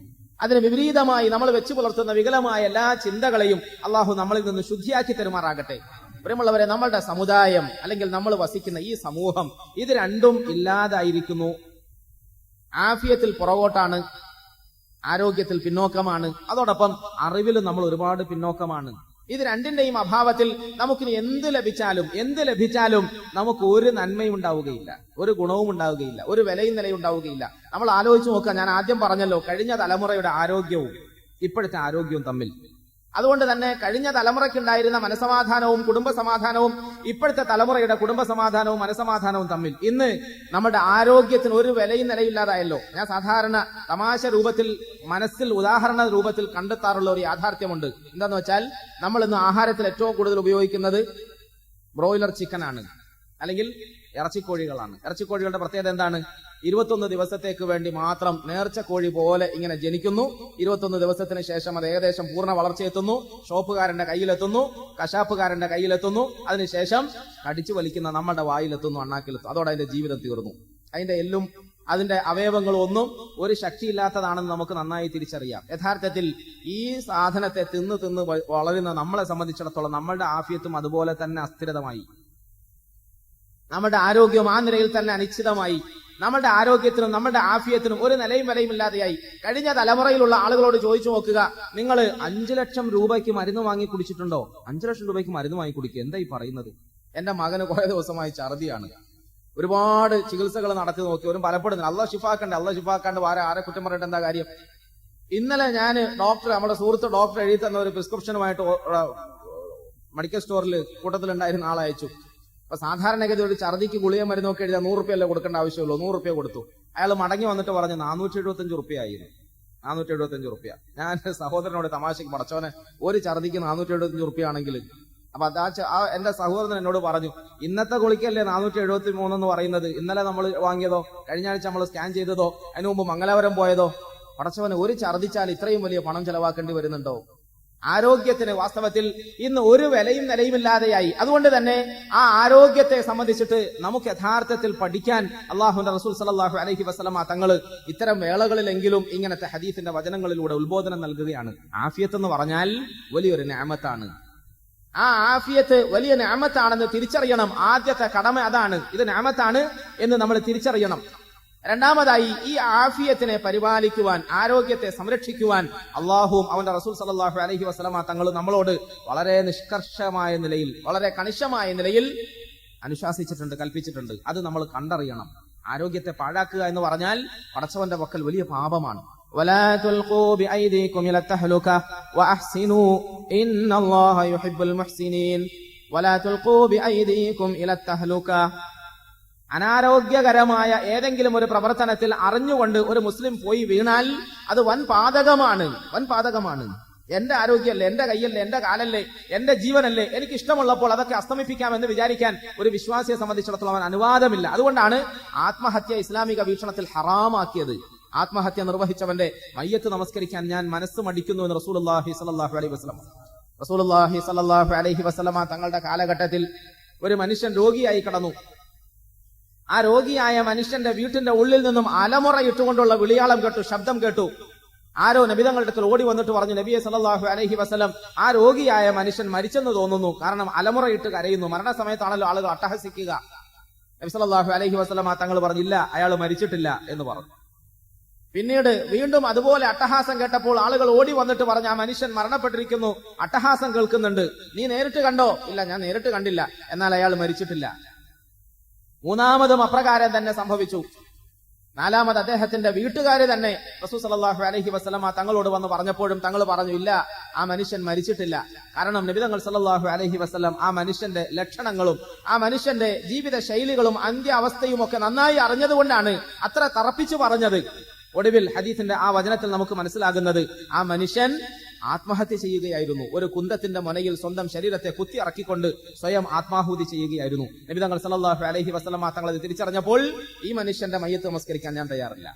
അതിന് വിപരീതമായി നമ്മൾ വെച്ചു പുലർത്തുന്ന വികലമായ എല്ലാ ചിന്തകളെയും അല്ലാഹു നമ്മളിൽ നിന്ന് ശുദ്ധിയാക്കി തരുമാറാകട്ടെ. പ്രിയമുള്ളവരെ, നമ്മളുടെ സമുദായം അല്ലെങ്കിൽ നമ്മൾ വസിക്കുന്ന ഈ സമൂഹം, ഇത് രണ്ടും ഇല്ലാതായിരിക്കുന്നു. ആഫിയത്തിൽ പുറകോട്ടാണ്, ആരോഗ്യത്തിൽ പിന്നോക്കമാണ്, അതോടൊപ്പം അറിവിലും നമ്മൾ ഒരുപാട് പിന്നോക്കമാണ്. ഇത് രണ്ടിന്റെയും അഭാവത്തിൽ നമുക്കിനി എന്ത് ലഭിച്ചാലും നമുക്ക് ഒരു നന്മയും ഉണ്ടാവുകയില്ല, ഒരു ഗുണവും ഉണ്ടാവുകയില്ല, ഒരു വിലയും നിലയും ഉണ്ടാവുകയില്ല. നമ്മൾ ആലോചിച്ച് നോക്കുക, ഞാൻ ആദ്യം പറഞ്ഞല്ലോ, കഴിഞ്ഞ തലമുറയുടെ ആരോഗ്യവും ഇപ്പോഴത്തെ ആരോഗ്യവും തമ്മിൽ. അതുകൊണ്ട് തന്നെ കഴിഞ്ഞ തലമുറയ്ക്കുണ്ടായിരുന്ന മനസമാധാനവും കുടുംബ സമാധാനവും ഇപ്പോഴത്തെ തലമുറയുടെ കുടുംബ സമാധാനവും മനസമാധാനവും തമ്മിൽ ഇന്ന് നമ്മുടെ ആരോഗ്യത്തിന് ഒരു വിലയും നിലയില്ലാതായല്ലോ. ഞാൻ സാധാരണ തമാശ രൂപത്തിൽ, മനസ്സിൽ ഉദാഹരണ രൂപത്തിൽ കണ്ടെത്താറുള്ള ഒരു യാഥാർത്ഥ്യമുണ്ട്. എന്താന്ന് വെച്ചാൽ, നമ്മൾ ഇന്ന് ആഹാരത്തിൽ ഏറ്റവും കൂടുതൽ ഉപയോഗിക്കുന്നത് ബ്രോയിലർ ചിക്കൻ ആണ്, അല്ലെങ്കിൽ ഇറച്ചിക്കോഴികളാണ്. ഇറച്ചിക്കോഴികളുടെ പ്രത്യേകത എന്താണ്? 21 ദിവസത്തേക്ക് വേണ്ടി മാത്രം നേർച്ച കോഴി പോലെ ഇങ്ങനെ ജനിക്കുന്നു. 21 ദിവസത്തിന് ശേഷം അത് ഏകദേശം പൂർണ്ണ വളർച്ചയെത്തുന്നു, ഷോപ്പുകാരന്റെ കയ്യിലെത്തുന്നു, കശാപ്പുകാരന്റെ കയ്യിലെത്തുന്നു, അതിനുശേഷം കടിച്ചു വലിക്കുന്ന നമ്മുടെ വായിലെത്തുന്നു, അണ്ണാക്കിലെത്തുന്നു. അതോടെ അതിന്റെ ജീവിതം തീർന്നു. അതിന്റെ എല്ലും അതിന്റെ അവയവങ്ങളും ഒന്നും ഒരു ശക്തിയില്ലാത്തതാണെന്ന് നമുക്ക് നന്നായി തിരിച്ചറിയാം. യഥാർത്ഥത്തിൽ ഈ സാധനത്തെ തിന്ന് വളരുന്ന നമ്മളെ സംബന്ധിച്ചിടത്തോളം നമ്മളുടെ ആഫിയത്തും അതുപോലെ തന്നെ അസ്ഥിരതമായി, നമ്മുടെ ആരോഗ്യവും ആ നിലയിൽ തന്നെ അനിശ്ചിതമായി. നമ്മുടെ ആരോഗ്യത്തിനും നമ്മുടെ ആഫിയത്തിനും ഒരു നിലയും വിലയും ഇല്ലാതെയായി. കഴിഞ്ഞ തലമുറയിലുള്ള ആളുകളോട് ചോദിച്ചു നോക്കുക, നിങ്ങൾ 5 ലക്ഷം രൂപയ്ക്ക് മരുന്ന് വാങ്ങി കുടിച്ചിട്ടുണ്ടോ? 5 ലക്ഷം രൂപയ്ക്ക് മരുന്ന് വാങ്ങി കുടിക്കുക, എന്താ ഈ പറയുന്നത്? എന്റെ മകന് കുറെ ദിവസമായി ഛർദിയാണ്, ഒരുപാട് ചികിത്സകൾ നടത്തി നോക്കി, ഒരു ഫലപ്പെടുന്നു. അള്ളാഹ് ഷിഫാക്കാണ്ട് ആരെ കുറ്റം പറഞ്ഞിട്ട് എന്താ കാര്യം? ഇന്നലെ ഞാൻ നമ്മുടെ സുഹൃത്ത് ഡോക്ടർ എഴുതി തന്ന ഒരു പ്രിസ്ക്രിപ്ഷനുമായിട്ട് മെഡിക്കൽ സ്റ്റോറിൽ കൂട്ടത്തിലുണ്ടായിരുന്ന ആളെ അയച്ചു. അപ്പൊ സാധാരണഗതി ഒരു ഛർദിക്ക് ഗുളിക മരുന്നൊക്കെ എഴുതാൻ 100 രൂപയല്ലേ കൊടുക്കേണ്ട ആവശ്യമുള്ളൂ. 100 രൂപ കൊടുത്തു. അയാൾ മടങ്ങി വന്നിട്ട് പറഞ്ഞു 475 രൂപയായിരുന്നു. 475 രൂപ. ഞാൻ സഹോദരനോട് തമാശക്ക്, പടച്ചോനെ, ഒരു ഛർദിക്ക് 475 രൂപയാണെങ്കിൽ. അപ്പൊ എന്റെ സഹോദരൻ എന്നോട് പറഞ്ഞു, ഇന്നത്തെ ഗുളിക്കല്ലേ 473 എന്ന് പറയുന്നത്, ഇന്നലെ നമ്മൾ വാങ്ങിയതോ കഴിഞ്ഞ ആഴ്ച നമ്മൾ സ്കാൻ ചെയ്തതോ അതിനു മുമ്പ് മംഗലാപുരം പോയതോ? പടച്ചവനെ, ഒരു ഛർദിച്ചാൽ ഇത്രയും വലിയ പണം ചെലവാക്കേണ്ടി വരുന്നുണ്ടോ? ആരോഗ്യത്തിന് വാസ്തവത്തിൽ ഇന്ന് ഒരു വിലയും നിലയുമില്ലാതെയായി. അതുകൊണ്ട് തന്നെ ആ ആരോഗ്യത്തെ സംബന്ധിച്ചിട്ട് നമുക്ക് യഥാർത്ഥത്തിൽ പഠിക്കാൻ അല്ലാഹുവിന്റെ റസൂൽ സല്ലല്ലാഹു അലൈഹി വസല്ലമ തങ്ങൾ ഇത്തരം വേളകളിലെങ്കിലും ഇങ്ങനത്തെ ഹദീസിന്റെ വചനങ്ങളിലൂടെ ഉത്ബോധനം നൽകുകയാണ്. ആഫിയത്ത് എന്ന് പറഞ്ഞാൽ വലിയൊരു നിഅമത്താണ്. ആ ആഫിയത്ത് വലിയ നിഅമത്താണെന്ന് തിരിച്ചറിയണം. ആദ്യത്തെ കടമ അതാണ്. ഇത് നിഅമത്താണ് എന്ന് നമ്മൾ തിരിച്ചറിയണം. രണ്ടാമതായി, ഈ ആഫിയത്തിനെ പരിപാലിക്കുവാൻ, ആരോഗ്യത്തെ സംരക്ഷിക്കുവാൻ അള്ളാഹുവും അവന്റെ റസൂൽ സല്ലല്ലാഹു അലൈഹി വസല്ലമ തങ്ങൾ നമ്മളോട് വളരെ നിഷ്കർഷമായ നിലയിൽ, വളരെ കണിശമായ നിലയിൽ അനുശാസിച്ചിട്ടുണ്ട്, കൽപ്പിച്ചിട്ടുണ്ട്. അത് നമ്മൾ കണ്ടറിയണം. ആരോഗ്യത്തെ പാഴാക്കുക എന്ന് പറഞ്ഞാൽ പടച്ചവന്റെ പക്കൽ വലിയ പാപമാണ്. ولا تلقوا بأيديكم إلى التهلكة وأحسنوا إن الله يحب المحسنين ولا تلقوا بأيديكم إلى التهلكة. അനാരോഗ്യകരമായ ഏതെങ്കിലും ഒരു പ്രവർത്തനത്തിൽ അറിഞ്ഞുകൊണ്ട് ഒരു മുസ്ലിം പോയി വീണാൽ അത് വൻ പാതകമാണ്. എന്റെ ആരോഗ്യമല്ലേ, എന്റെ കൈയല്ലേ, എന്റെ കാലല്ലേ, എന്റെ ജീവനല്ലേ, എനിക്ക് ഇഷ്ടമുള്ളപ്പോൾ അതൊക്കെ അസ്തമിപ്പിക്കാമെന്ന് വിചാരിക്കാൻ ഒരു വിശ്വാസിയെ സംബന്ധിച്ചിടത്തോളം അവൻ അനുവാദമില്ല. അതുകൊണ്ടാണ് ആത്മഹത്യ ഇസ്ലാമിക വീക്ഷണത്തിൽ ഹറാമാക്കിയത്. ആത്മഹത്യ നിർവഹിച്ചവന്റെ മയ്യത്ത് നമസ്കരിക്കാൻ ഞാൻ മനസ്സ് മടിക്കുന്നു എന്ന് റസൂലുള്ളാഹി സ്വല്ലല്ലാഹു അലൈഹി വസല്ലം. റസൂലുള്ളാഹി സ്വല്ലല്ലാഹു അലൈഹി വസല്ലമ തങ്ങളുടെ കാലഘട്ടത്തിൽ ഒരു മനുഷ്യൻ രോഗിയായി കിടന്നു. ആ രോഗിയായ മനുഷ്യന്റെ വീട്ടിന്റെ ഉള്ളിൽ നിന്നും അലമുറയിട്ടുകൊണ്ടുള്ള വിളിയാളം കേട്ടു, ശബ്ദം കേട്ടു. ആരോ നബിതങ്ങളുടെ അടുക്കൽ ഓടി വന്നിട്ട് പറഞ്ഞു, നബിയെ സല്ലല്ലാഹു അലൈഹി വസല്ലം, ആ രോഗിയായ മനുഷ്യൻ മരിച്ചെന്ന് തോന്നുന്നു, കാരണം അലമുറയിട്ട് കരയുന്നു. മരണസമയത്താണല്ലോ ആളുകൾ അട്ടഹസിക്കുക. നബി സല്ലല്ലാഹു അലൈഹി വസല്ലം തങ്ങൾ പറഞ്ഞില്ല, അയാൾ മരിച്ചിട്ടില്ല എന്ന് പറഞ്ഞു. പിന്നീട് വീണ്ടും അതുപോലെ അട്ടഹാസം കേട്ടപ്പോൾ ആളുകൾ ഓടി വന്നിട്ട് പറഞ്ഞു, ആ മനുഷ്യൻ മരണപ്പെട്ടിരിക്കുന്നു, അട്ടഹാസം കേൾക്കുന്നുണ്ട്, നീ നേരിട്ട് കണ്ടോ? ഇല്ല, ഞാൻ നേരിട്ട് കണ്ടില്ല, എന്നാൽ അയാൾ മരിച്ചിട്ടില്ല. മൂന്നാമതും അപ്രകാരം തന്നെ സംഭവിച്ചു. നാലാമത് അദ്ദേഹത്തിന്റെ വീട്ടുകാര് തന്നെ റസൂൽ സല്ലല്ലാഹു അലൈഹി വസല്ലമ തങ്ങളോട് വന്ന് പറഞ്ഞപ്പോഴും തങ്ങൾ പറഞ്ഞു, ഇല്ല, ആ മനുഷ്യൻ മരിച്ചിട്ടില്ല. കാരണം നബി തങ്ങൾ സല്ലല്ലാഹു അലൈഹി വസല്ലം ആ മനുഷ്യന്റെ ലക്ഷണങ്ങളും ആ മനുഷ്യന്റെ ജീവിത ശൈലികളും അന്ത്യാവസ്ഥയും ഒക്കെ നന്നായി അറിഞ്ഞതുകൊണ്ടാണ് അത്ര തറപ്പിച്ചു പറഞ്ഞത്. ഒടുവിൽ ഹദീസിന്റെ ആ വചനത്തിൽ നമുക്ക് മനസ്സിലാകുന്നത്, ആ മനുഷ്യൻ ആത്മഹത്യ ചെയ്യുകയായിരുന്നു. ഒരു കുന്തത്തിന്റെ മുനയിൽ സ്വന്തം ശരീരത്തെ കുത്തി ഇറക്കിക്കൊണ്ട് സ്വയം ആത്മാഹൂതി ചെയ്യുകയായിരുന്നു. നബി തങ്ങൾ സല്ലല്ലാഹു അലൈഹി വസല്ലമ തങ്ങൾ അത് തിരിച്ചറിഞ്ഞപ്പോൾ, ഈ മനുഷ്യന്റെ മയ്യത്ത് നമസ്കരിക്കാൻ ഞാൻ തയ്യാറില്ല,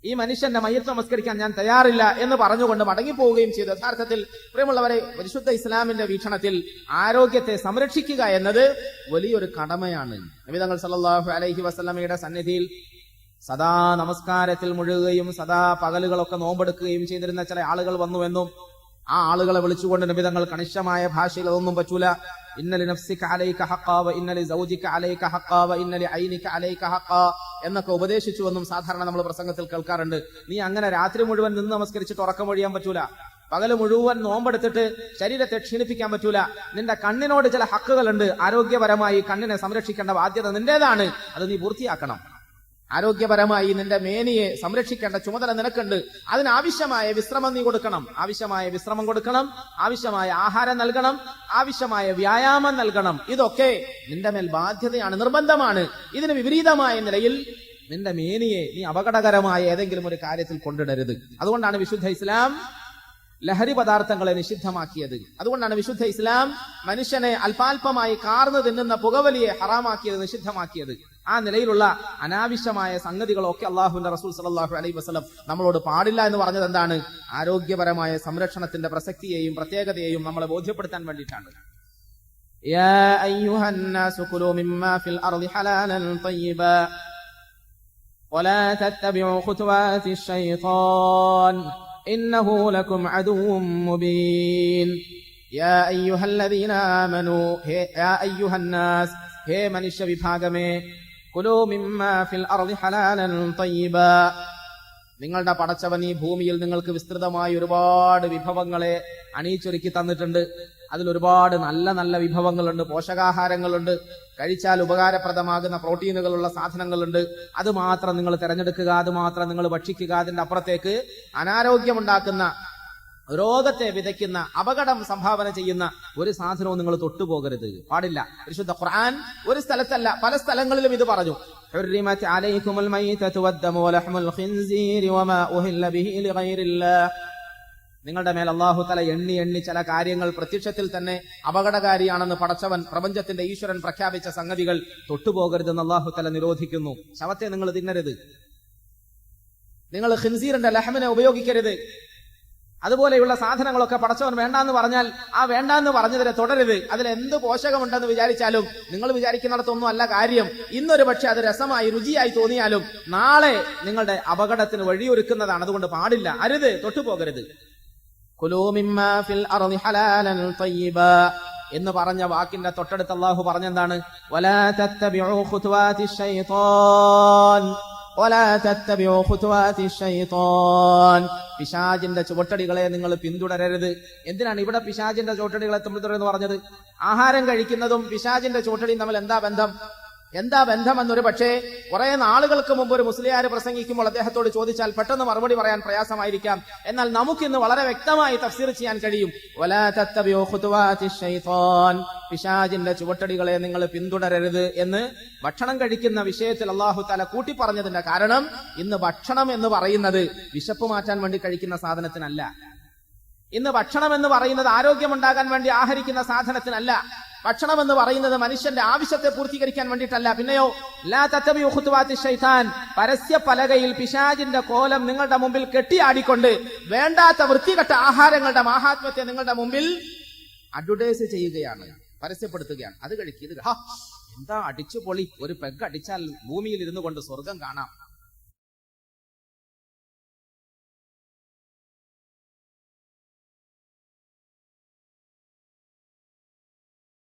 ഈ മനുഷ്യന്റെ മയ്യത്ത് നമസ്കരിക്കാൻ ഞാൻ തയ്യാറില്ല എന്ന് പറഞ്ഞുകൊണ്ട് മടങ്ങിപ്പോവുകയും ചെയ്തു. യഥാർത്ഥത്തിൽ പ്രിയമുള്ളവരെ, പരിശുദ്ധ ഇസ്ലാമിന്റെ വീക്ഷണത്തിൽ ആരോഗ്യത്തെ സംരക്ഷിക്കുക എന്നത് വലിയൊരു കടമയാണ്. നബി തങ്ങൾ സല്ലല്ലാഹു അലൈഹി വസല്ലമയുടെ സന്നിധിയിൽ സദാ നമസ്കാരത്തിൽ മുഴുകുകയും സദാ പകലുകളൊക്കെ നോമ്പെടുക്കുകയും ചെയ്തിരുന്ന ചില ആളുകൾ വന്നുവെന്നും ആ ആളുകളെ വിളിച്ചുകൊണ്ട് നബി തങ്ങൾ കണിശമായ ഭാഷയിൽ അതൊന്നും പറ്റൂല, ഇന്നലി നഫ്സിക അലൈക ഹഖ്ഖാ വ ഇന്നലി സൗജിക അലൈക ഹഖ്ഖാ വ ഇന്നലി ഐനിക അലൈക ഹഖ്ഖാ എന്നൊക്കെ ഉപദേശിച്ചുവെന്നും സാധാരണ നമ്മൾ പ്രസംഗത്തിൽ കേൾക്കാറുണ്ട്. നീ അങ്ങനെ രാത്രി മുഴുവൻ നിന്ന് നമസ്കരിച്ചിട്ട് ഉറക്കം ഒഴിയാൻ പറ്റൂല, പകല് മുഴുവൻ നോമ്പെടുത്തിട്ട് ശരീരത്തെ ക്ഷീണിപ്പിക്കാൻ പറ്റൂല. നിന്റെ കണ്ണിനോട് ചില ഹക്കുകളുണ്ട്, ആരോഗ്യപരമായി കണ്ണിനെ സംരക്ഷിക്കേണ്ട ബാധ്യത നിന്റേതാണ്, അത് നീ പൂർത്തിയാക്കണം. ആരോഗ്യപരമായി നിന്റെ മേനിയെ സംരക്ഷിക്കേണ്ട ചുമതല നിനക്കുണ്ട്. അതിനാവശ്യമായ വിശ്രമം നീ കൊടുക്കണം, ആവശ്യമായ വിശ്രമം കൊടുക്കണം, ആവശ്യമായ ആഹാരം നൽകണം, ആവശ്യമായ വ്യായാമം നൽകണം. ഇതൊക്കെ നിന്റെ മേൽ ബാധ്യതയാണ്, നിർബന്ധമാണ്. ഇതിന് വിപരീതമായ നിലയിൽ നിന്റെ മേനിയെ നീ അപകടകരമായ ഏതെങ്കിലും ഒരു കാര്യത്തിൽ കൊണ്ടിടരുത്. അതുകൊണ്ടാണ് വിശുദ്ധ ഇസ്ലാം ലഹരി പദാർത്ഥങ്ങളെ നിഷിദ്ധമാക്കിയത്. അതുകൊണ്ടാണ് വിശുദ്ധ ഇസ്ലാം മനുഷ്യനെ അല്പാൽപമായി കാർന്നു തിന്നുന്ന പുകവലിയെ ഹറാമാക്കിയത്, നിഷിദ്ധമാക്കിയത്. ആ നിലയിലുള്ള അനാവശ്യമായ സംഗതികളൊക്കെ അള്ളാഹുവിന്റെ റസൂൽ സല്ലല്ലാഹു അലൈഹി വസല്ലം നമ്മളോട് പാടില്ല എന്ന് പറഞ്ഞത് എന്താണ്? ആരോഗ്യപരമായ സംരക്ഷണത്തിന്റെ പ്രസക്തിയെയും പ്രത്യേകതയെയും നമ്മളെ ബോധ്യപ്പെടുത്താൻ വേണ്ടിയിട്ടാണ്. യാ അയ്യുഹന്നാസു കുലൂ മിമ്മാ ഫിൽ അർളി ഹലാലൻ തയ്യിബാ വലാ തത്തബിഉ ഖുതുവാതിശ് ശൈത്താൻ ഇന്നഹു ലക്കും അദുവ്വും മുബീൻ. യാ അയ്യുഹല്ലദീന ആമനൂ, ഹേ യാ അയ്യുഹന്നാസ്, ഹേ മനുഷ്യ വിഭാഗമേ, കുലൂ മിമ്മാ ഫിൽ അർളി ഹലാലൻ തയ്യിബാ, നിങ്ങളുടെ പടച്ചവൻ ഈ ഭൂമിയിൽ നിങ്ങൾക്ക് വിസ്തൃതമായ ഒരുപാട് വിഭവങ്ങളെ അണിയിച്ചൊരുക്കി തന്നിട്ടുണ്ട്. അതിലൊരുപാട് നല്ല നല്ല വിഭവങ്ങളുണ്ട്, പോഷകാഹാരങ്ങളുണ്ട്, കഴിച്ചാൽ ഉപകാരപ്രദമാകുന്ന പ്രോട്ടീനുകളുള്ള സാധനങ്ങളുണ്ട്. അത് മാത്രം നിങ്ങൾ തിരഞ്ഞെടുക്കുക, അത് മാത്രം നിങ്ങൾ ഭക്ഷിക്കുക. അതിന്റെ അപ്പുറത്തേക്ക് അനാരോഗ്യമുണ്ടാക്കുന്ന, രോഗത്തെ വിതയ്ക്കുന്ന, അപകടം സംഭാവന ചെയ്യുന്ന ഒരു സാധനവും നിങ്ങൾ തൊട്ടുപോകരുത്, പാടില്ല. പരിശുദ്ധ ഖുർആൻ ഒരു സ്ഥലത്തല്ല പല സ്ഥലങ്ങളിലും ഇത് പറഞ്ഞു. ഹുർരിമത് അലൈക്കുമുൽ മൈതതു വദ്ദമു വലഹ്മുൽ ഖിൻസീരി വമാ ഉഹില്ല ബിഹി ലിഗൈരില്ലാഹ്, നിങ്ങളുടെ മേൽ അല്ലാഹു തആല എണ്ണി ചില കാര്യങ്ങൾ പ്രത്യക്ഷത്തിൽ തന്നെ അപകടകാരിയാണെന്ന് പടച്ചവൻ, പ്രപഞ്ചത്തിന്റെ ഈശ്വരൻ പ്രഖ്യാപിച്ച സംഗതികൾ തൊട്ടുപോകരുതെന്ന് അല്ലാഹു തആല നിരോധിക്കുന്നു. ശവത്തെ നിങ്ങൾ തിന്നരുത്, നിങ്ങൾ ഖിൻസീറിന്റെ ലഹ്മിനെ ഉപയോഗിക്കരുത്. അതുപോലെയുള്ള സാധനങ്ങളൊക്കെ പടച്ചവൻ വേണ്ടാന്ന് പറഞ്ഞാൽ ആ വേണ്ടാന്ന് പറഞ്ഞതിനെ തുടരുത്. അതിൽ എന്ത് പോഷകമുണ്ടെന്ന് വിചാരിച്ചാലും നിങ്ങൾ വിചാരിക്കുന്നിടത്തൊന്നും അല്ല കാര്യം. ഇന്നൊരു പക്ഷെ അത് രസമായി രുചിയായി തോന്നിയാലും നാളെ നിങ്ങളുടെ അപകടത്തിന് വഴിയൊരുക്കുന്നതാണ്. അതുകൊണ്ട് പാടില്ല, അരുത്, തൊട്ടുപോകരുത്. കുലൂ മിമ്മാ ഫിൽ അർളി ഹലാലൻ തയ്യിബാ എന്ന് പറഞ്ഞ വാക്കിന്റെ തൊട്ടടുത്ത് അല്ലാഹു പറഞ്ഞെന്താണ്? വലാ തത്തബിഉ ഖുതുവാതിശ് ശൈത്താൻ വലാ തത്തബിഉ ഖുതുവാതിശ് ശൈത്താൻ, പിശാചിന്റെ ചുവട്ടടികളെ നിങ്ങൾ പിന്തുടരരുത്. എന്തിനാണ് ഇവിടെ പിശാചിന്റെ ചുവട്ടടികളെ പിന്തുടരുന്ന് പറഞ്ഞത്? ആഹാരം കഴിക്കുന്നതും പിശാചിന്റെ ചുവട്ടടിയും തമ്മിൽ എന്താ ബന്ധം എന്നൊരു പക്ഷേ കുറെ നാളുകൾക്ക് മുമ്പ് ഒരു മുസ്ലിയാർ പ്രസംഗിക്കുമ്പോൾ അദ്ദേഹത്തോട് ചോദിച്ചാൽ പെട്ടെന്ന് മറുപടി പറയാൻ പ്രയാസമായിരിക്കാം. എന്നാൽ നമുക്കിന്ന് വളരെ വ്യക്തമായി തഫ്സീർ ചെയ്യാൻ കഴിയും. വലാ തത്തബിഉ ഖുതുവാതിശ് ശൈത്താൻ, പിശാചിന്റെ ചുവട്ടടികളെ നിങ്ങൾ പിന്തുടരരുത് എന്ന് ഭക്ഷണം കഴിക്കുന്ന വിഷയത്തിൽ അല്ലാഹു തആല കൂട്ടി പറഞ്ഞതിന്റെ കാരണം, ഇന്ന് ഭക്ഷണം എന്ന് പറയുന്നത് വിശപ്പ് മാറ്റാൻ വേണ്ടി കഴിക്കുന്ന സാധനത്തിനല്ല. ഇന്ന് ഭക്ഷണം എന്ന് പറയുന്നത് ആരോഗ്യമുണ്ടാകാൻ വേണ്ടി ആഹരിക്കുന്ന സാധനത്തിനല്ല. ഭക്ഷണം എന്ന് പറയുന്നത് മനുഷ്യന്റെ ആവശ്യത്തെ പൂർത്തീകരിക്കാൻ വേണ്ടിയിട്ടല്ല. പിന്നെയോ ലാ തത്തബിഉ ഖുതുവാത്തി ശൈത്താൻ, പരസ്യ പലകയിൽ പിശാചിന്റെ കോലം നിങ്ങളുടെ മുമ്പിൽ കെട്ടിയാടിക്കൊണ്ട് വേണ്ടാത്ത വൃത്തികെട്ട ആഹാരങ്ങളുടെ മാഹാത്മ്യത്തെ നിങ്ങളുടെ മുമ്പിൽ അഡ്വർടൈസ് ചെയ്യുകയാണ്, പരസ്യപ്പെടുത്തുകയാണ്. അത് കഴിക്കുക, എന്താ അടിച്ചു പൊളി, ഒരു പെഗ് അടിച്ചാൽ ഭൂമിയിൽ ഇരുന്നു കൊണ്ട് സ്വർഗം കാണാം.